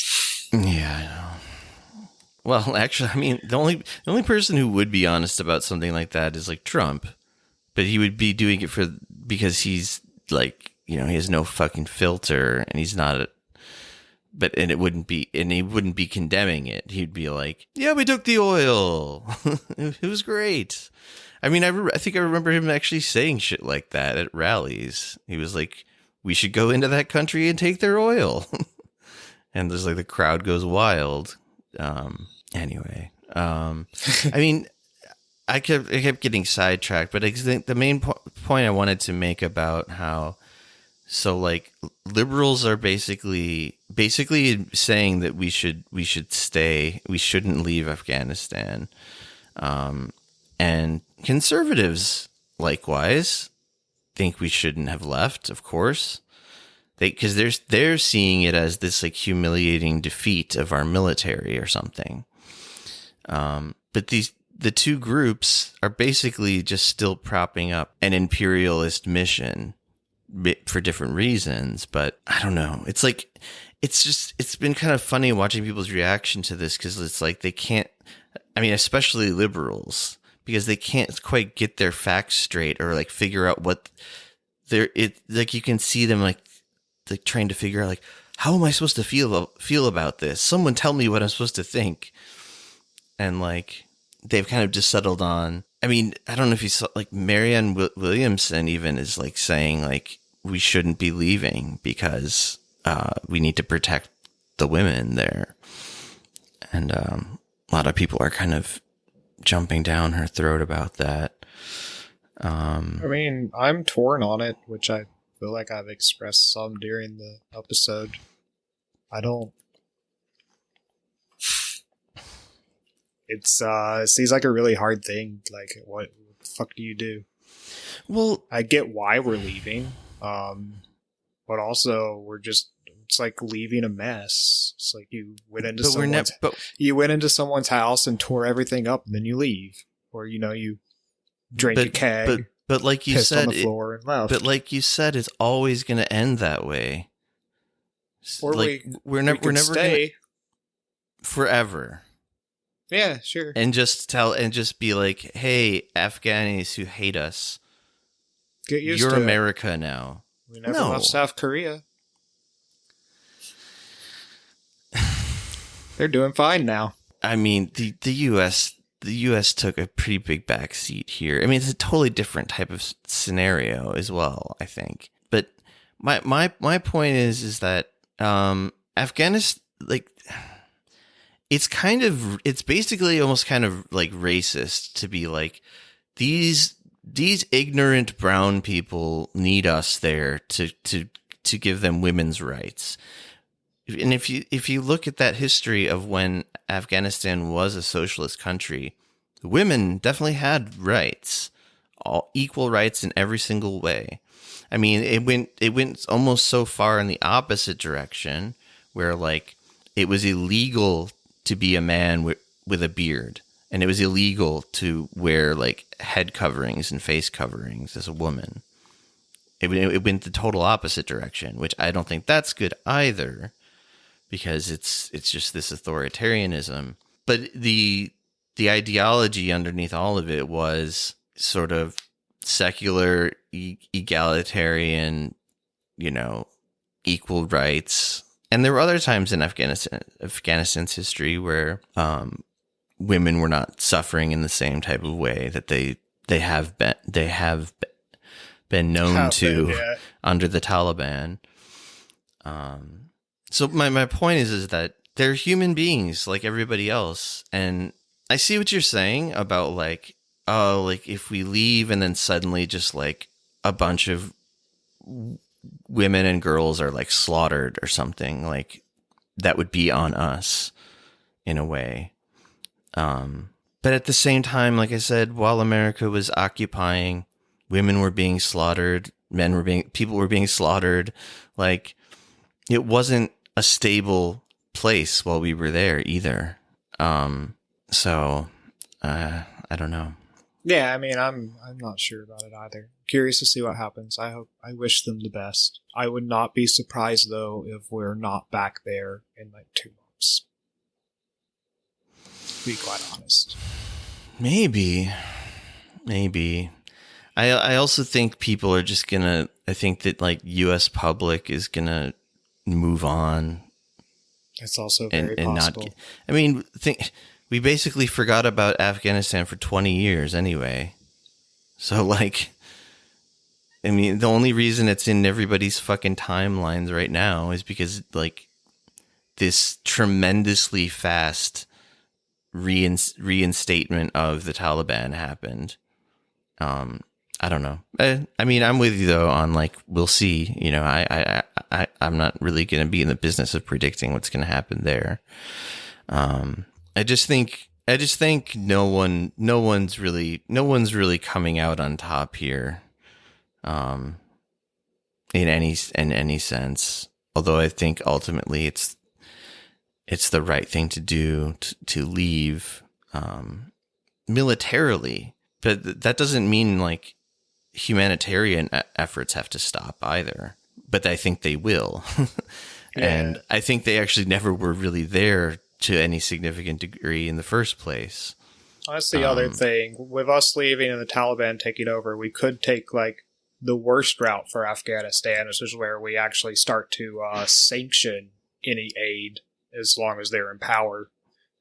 Yeah, I know. Well, actually, I mean, the only person who would be honest about something like that is like Trump, but he would be doing it because he's like, he has no fucking filter, and he's not and he wouldn't be condemning it. He'd be like, yeah, we took the oil. It was great. I mean, I think I remember him actually saying shit like that at rallies. He was like, we should go into that country and take their oil. And there's like the crowd goes wild. Anyway, I mean, I kept getting sidetracked, but I think the main point I wanted to make about how, so like liberals are basically saying that we should stay, we shouldn't leave Afghanistan, and conservatives likewise think we shouldn't have left, of course. Because they're seeing it as this like humiliating defeat of our military or something. But the two groups are basically just still propping up an imperialist mission for different reasons. But I don't know. It's like, it's been kind of funny watching people's reaction to this, because it's like they can't, I mean, especially liberals, because they can't quite get their facts straight or like figure out what like you can see them like trying to figure out like, how am I supposed to feel about this? Someone tell me what I'm supposed to think. And like, they've kind of just settled on, I mean, I don't know if you saw, like Marianne Williamson even is like saying like, we shouldn't be leaving because we need to protect the women there. And a lot of people are kind of jumping down her throat about that. I mean, I'm torn on it, which I feel like I've expressed some during the episode. It seems like a really hard thing. Like, what the fuck do you do? Well, I get why we're leaving, but also it's like leaving a mess. It's like you went into someone's house and tore everything up, and then you leave, or you drink a keg. But like you said, on the floor and left. But like you said, it's always going to end that way. Or like, we're never going to forever. Yeah, sure. And just be like, hey, Afghanis who hate us, get used you're to America it. now. We never left South Korea. They're doing fine now. I mean, the U.S. took a pretty big backseat here. I mean, it's a totally different type of scenario as well, I think. But my point is that Afghanistan, like, it's basically almost kind of like racist to be like, these ignorant brown people need us there to give them women's rights. And if you look at that history of when Afghanistan was a socialist country, women definitely had rights, all equal rights in every single way. I mean, it went almost so far in the opposite direction, where like it was illegal to be a man with a beard, and it was illegal to wear like head coverings and face coverings as a woman. It went the total opposite direction, which I don't think that's good either, because it's just this authoritarianism. But the ideology underneath all of it was sort of secular, egalitarian, equal rights. And there were other times in Afghanistan's history where women were not suffering in the same type of way that they have been known to under the Taliban. So my point is that they're human beings like everybody else. And I see what you're saying about like, oh, like if we leave and then suddenly just like a bunch of women and girls are like slaughtered or something, like that would be on us in a way. But at the same time, like I said, while America was occupying, women were being slaughtered, people were being slaughtered. Like, it wasn't a stable place while we were there either. So I don't know. Yeah, I mean, I'm not sure about it either. Curious to see what happens. I wish them the best. I would not be surprised though if we're not back there in like 2 months. To be quite honest. Maybe. I also think people are just gonna. I think that like U.S. public is gonna move on. It's also very possible. We basically forgot about Afghanistan for 20 years anyway. So, like, I mean, the only reason it's in everybody's fucking timelines right now is because, like, this tremendously fast reinstatement of the Taliban happened. I don't know. I mean, I'm with you though on, like, we'll see. You know, I'm not really going to be in the business of predicting what's going to happen there. I just think no one's really coming out on top here, in any sense. Although I think ultimately it's the right thing to do to leave, militarily, but that doesn't mean, like, humanitarian efforts have to stop either. But I think they will. And I think they actually never were really there to any significant degree in the first place. That's the other thing. With us leaving and the Taliban taking over, we could take, like, the worst route for Afghanistan, which is where we actually start to sanction any aid as long as they're in power.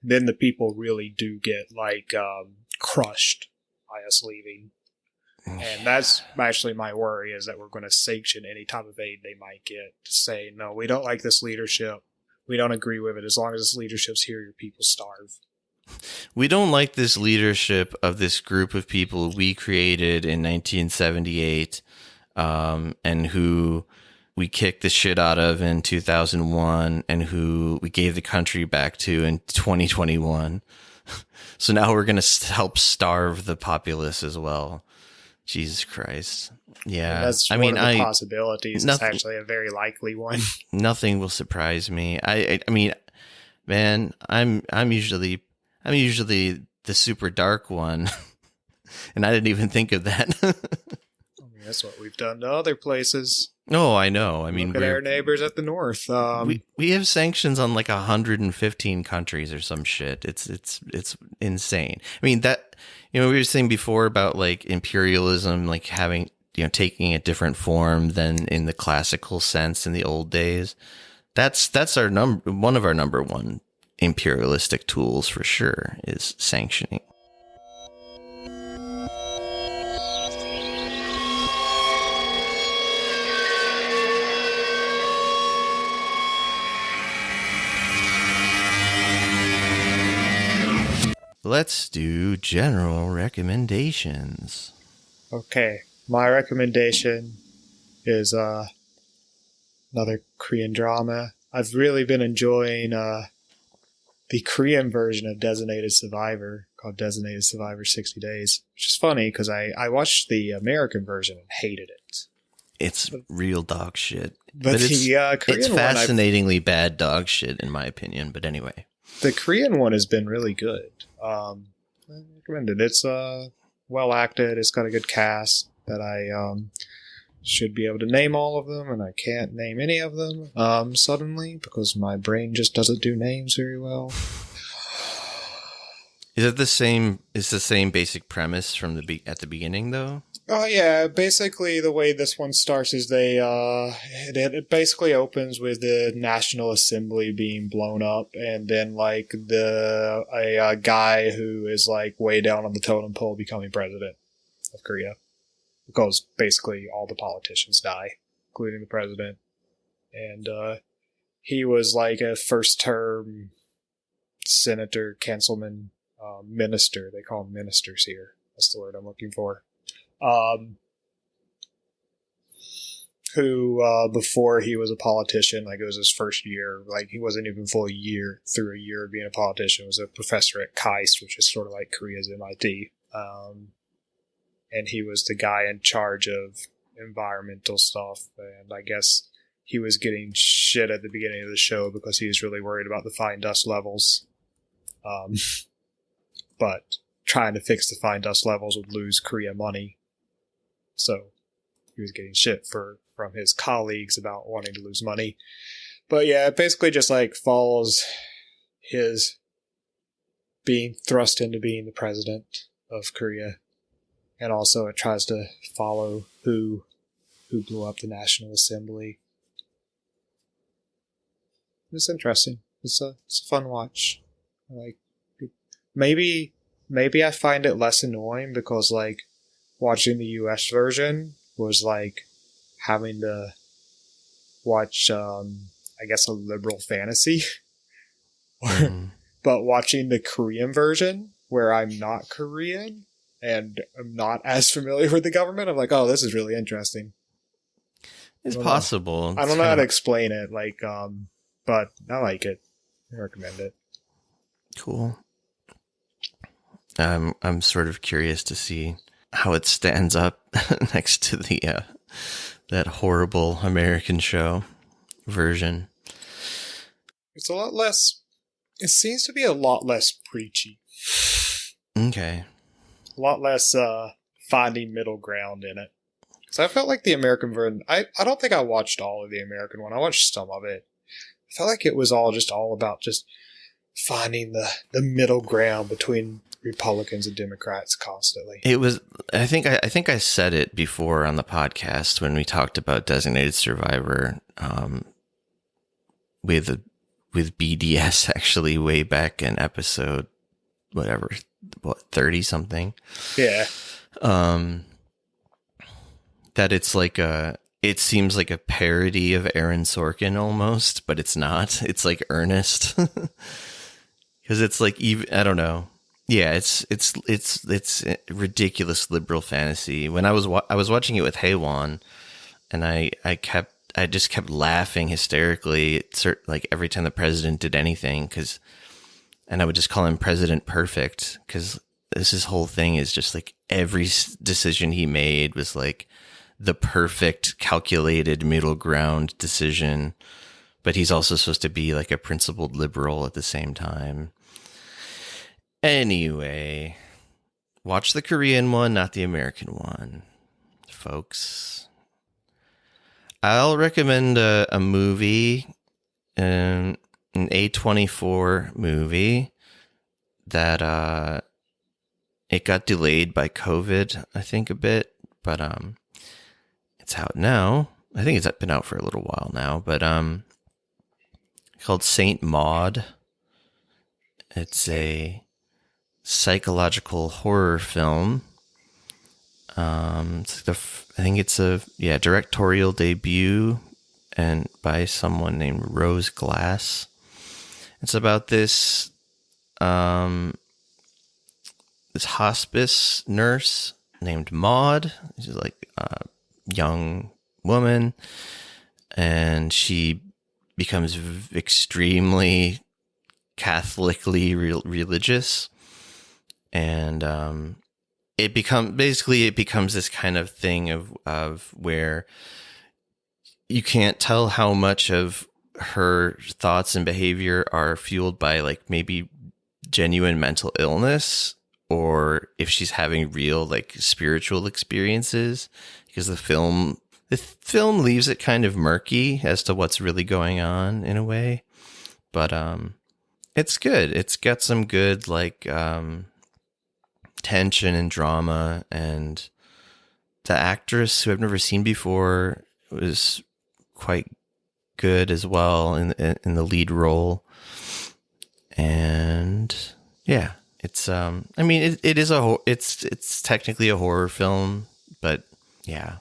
Then the people really do get, like, crushed by us leaving. And that's actually my worry, is that we're going to sanction any type of aid they might get, to say, no, we don't like this leadership. We don't agree with it. As long as this leadership's here, your people starve. We don't like this leadership of this group of people we created in 1978, and who we kicked the shit out of in 2001, and who we gave the country back to in 2021. So now we're going to help starve the populace as well. Jesus Christ. Yeah. And that's one of the possibilities. It's actually a very likely one. Nothing will surprise me. I mean, man, I'm usually the super dark one. And I didn't even think of that. I mean, that's what we've done to other places. Oh, I know. I mean, look at our neighbors at the north. We have sanctions on like 115 countries or some shit. It's insane. I mean, that, you know, we were saying before about, like, imperialism, like, having, you know, taking a different form than in the classical sense in the old days. That's one of our number one imperialistic tools for sure, is sanctioning. Let's do general recommendations. Okay, my recommendation is another Korean drama. I've really been enjoying the Korean version of Designated Survivor, called Designated Survivor 60 Days, which is funny because I watched the American version and hated it. It's real dog shit. But the Korean it's fascinatingly bad dog shit, in my opinion. But anyway. The Korean one has been really good. I recommend it. It's well acted. It's got a good cast that I should be able to name all of them, and I can't name any of them suddenly because my brain just doesn't do names very well. Is it the same? Is the same basic premise from at the beginning though? Oh yeah, basically the way this one starts is it basically opens with the National Assembly being blown up, and then like a guy who is like way down on the totem pole becoming president of Korea, because basically all the politicians die, including the president, and he was like a first term senator, councilman, minister. They call them ministers here. That's the word I'm looking for. Who before he was a politician, like it was his first year, like he wasn't even full through a year of being a politician, was a professor at KAIST, which is sort of like Korea's MIT. And he was the guy in charge of environmental stuff, and I guess he was getting shit at the beginning of the show because he was really worried about the fine dust levels. But trying to fix the fine dust levels would lose Korea money. So he was getting shit from his colleagues about wanting to lose money. But yeah, it basically just like follows his being thrust into being the president of Korea. And also it tries to follow who blew up the National Assembly. It's interesting. It's a fun watch. Like maybe I find it less annoying because like watching the US version was like having to watch, I guess, a liberal fantasy. But watching the Korean version, where I'm not Korean and I'm not as familiar with the government, I'm like, oh, this is really interesting. It's possible. I don't know how to explain it, like, but I like it. I recommend it. Cool. I'm sort of curious to see how it stands up next to the that horrible American show version. It's a lot less. It seems to be a lot less preachy. Okay. A lot less finding middle ground in it. So I felt like the American version. I don't think I watched all of the American one. I watched some of it. I felt like it was all about just finding the middle ground between Republicans and Democrats constantly. It was. I think I said it before on the podcast when we talked about Designated Survivor. With BDS actually way back in episode, 30 something. Yeah. That it's like it seems like a parody of Aaron Sorkin almost, but it's not. It's like earnest. Cause it's like, even, I don't know. Yeah. It's ridiculous liberal fantasy. When I was watching it with Haywan, and I just kept laughing hysterically, like every time the president did anything, and I would just call him President Perfect, because his whole thing is just like every decision he made was like the perfect calculated middle ground decision, but he's also supposed to be like a principled liberal at the same time. Anyway, watch the Korean one, not the American one, folks. I'll recommend a movie, an A24 movie that it got delayed by COVID, I think, a bit, but it's out now. I think it's been out for a little while now, but called Saint Maud. It's a psychological horror film. It's like I think it's a directorial debut and by someone named Rose Glass. It's about this this hospice nurse named Maud. She's like a young woman, and she becomes extremely Catholically religious, and it becomes this kind of thing of where you can't tell how much of her thoughts and behavior are fueled by like maybe genuine mental illness, or if she's having real like spiritual experiences, because the film leaves it kind of murky as to what's really going on in a way. But it's good. It's got some good like tension and drama, and the actress, who I've never seen before, was quite good as well in the lead role. And yeah, it's it's technically a horror film, but yeah,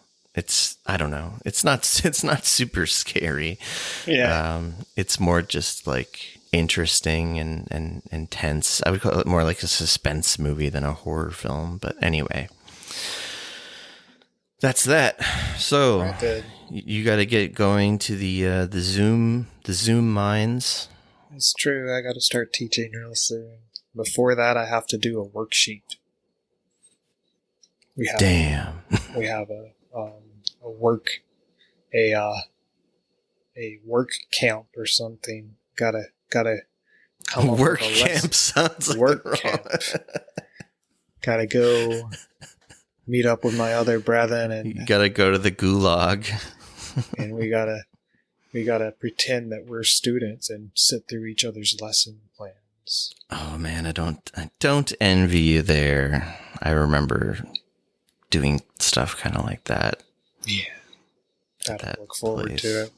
I don't know. It's not super scary. Yeah. It's more just like interesting and intense. I would call it more like a suspense movie than a horror film. But anyway, that's that. So you got to get going to the Zoom mines. It's true. I got to start teaching real soon. Before that, I have to do a worksheet. We have a work camp or something. Gotta come up work with a camp sounds like work camp. Gotta go meet up with my other brethren, and you gotta go to the gulag, and we gotta pretend that we're students and sit through each other's lesson plans. Oh man, I don't envy you there. I remember doing stuff kind of like that. Yeah, gotta look forward to it.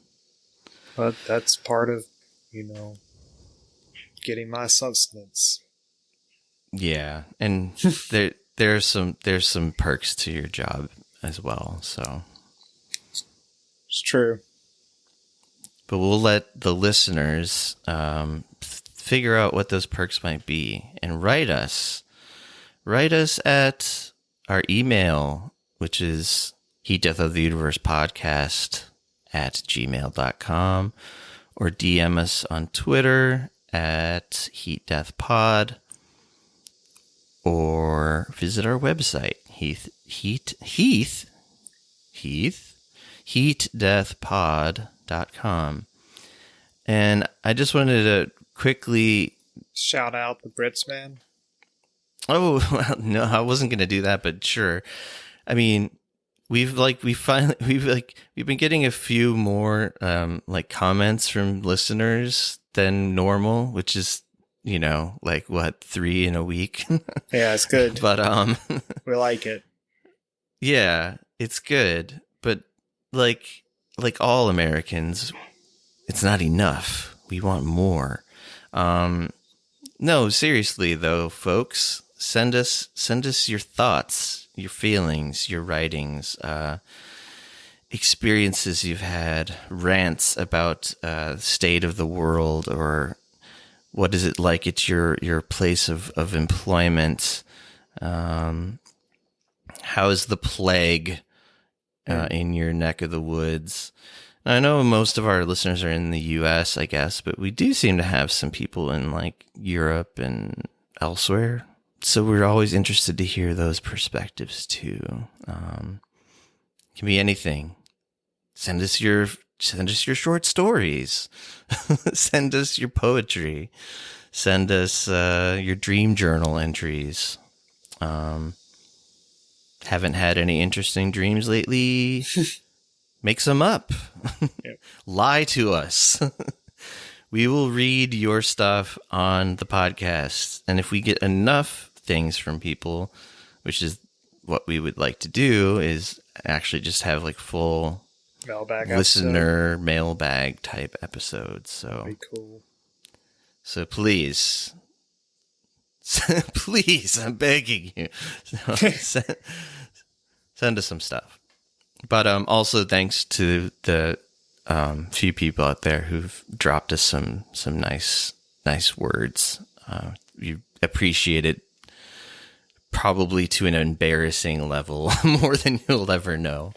But that's part of, getting my sustenance. Yeah, and there's some perks to your job as well. So It's true. but we'll let the listeners figure out what those perks might be and write us at our email, which is heatdeathoftheuniversepodcast@gmail.com, or DM us on Twitter at heatdeathpod, or visit our website, heatdeathpod.com. And I just wanted to quickly Shout out the Brits, man. Oh, well, no, I wasn't going to do that, but sure. I mean, we've been getting a few more like comments from listeners than normal, which is, you know, like what, 3 in a week. Yeah, it's good. But We like it. yeah, it's good. But like all Americans, it's not enough. We want more. No, seriously though, folks, send us your thoughts, your feelings, your writings, experiences you've had, rants about the state of the world, or what is it like at your place of employment? How is the plague in your neck of the woods? I know most of our listeners are in the U.S., I guess, but we do seem to have some people in like Europe and elsewhere. So we're always interested to hear those perspectives too. Can be anything. Send us your short stories. Send us your poetry. Send us your dream journal entries. Haven't had any interesting dreams lately? Make some up. Yep. Lie to us. We will read your stuff on the podcast. And if we get enough things from people, which is what we would like to do, is actually just have like full Mailbag listener mailbag type episodes. So That'd be cool. So please, I'm begging you, send us some stuff. But also thanks to the few people out there who've dropped us some nice words. You appreciate it probably to an embarrassing level, more than you'll ever know.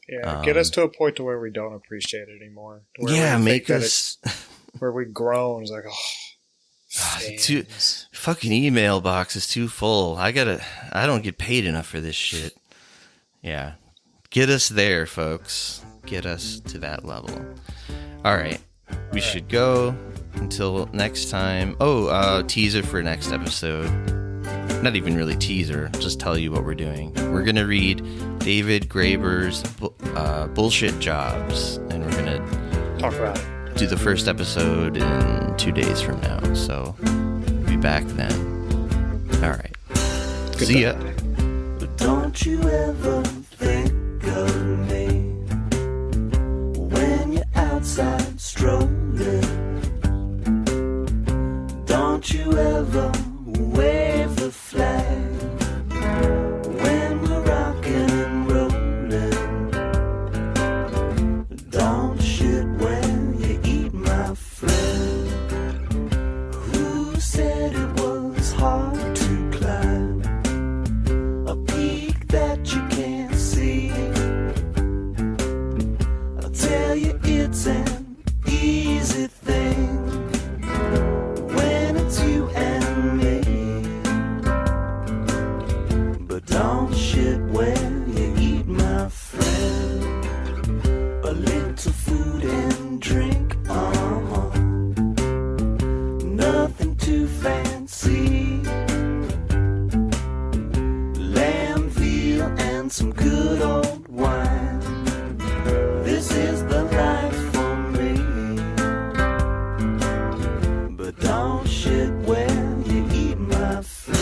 Yeah, get us to a point to where we don't appreciate it anymore. To where Yeah, we make think that us... where we groan. It's like, fucking email box is too full. I don't get paid enough for this shit. Yeah. Get us there, folks. Get us to that level. All right. We should go until next time. Oh, teaser for next episode. Not even really teaser. Just tell you what we're doing. We're going to read David Graeber's Bullshit Jobs. And we're going to talk about it. Do the first episode in 2 days from now. So we'll be back then. All right. Good See ya. But don't you ever think of me when you're outside strolling. Don't you ever wave the flag when we're rocking and rolling. Don't shit when you eat, my friend. Who said it was hard to climb a peak that you can't see? I'll tell you it's an easy thing when it's you and me. But don't shit when you eat, my friend. A little food and drink, nothing too fancy. Lamb veal and some good old wine. This is the life for me. But don't shit when you eat, my friend.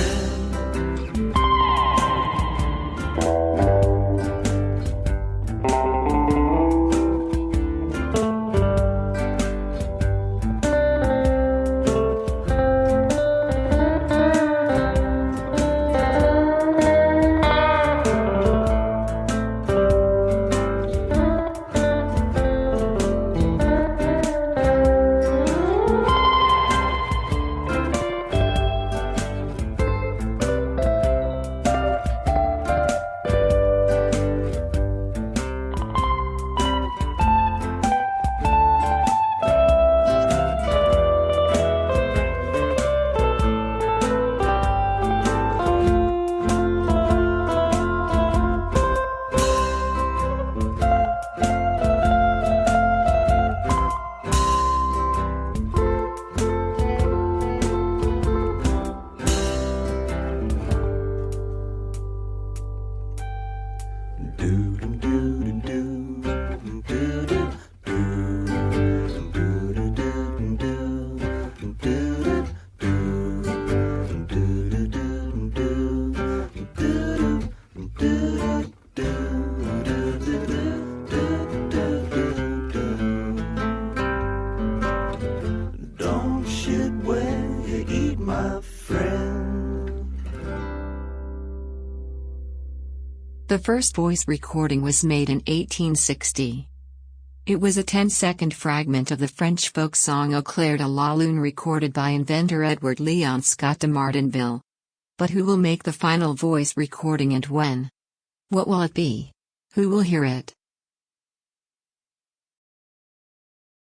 Don't shit where you eat, my friend. The first voice recording was made in 1860. It was a 10-second fragment of the French folk song Au clair de la lune recorded by inventor Edward Leon Scott de Martinville. But who will make the final voice recording and when? What will it be? Who will hear it?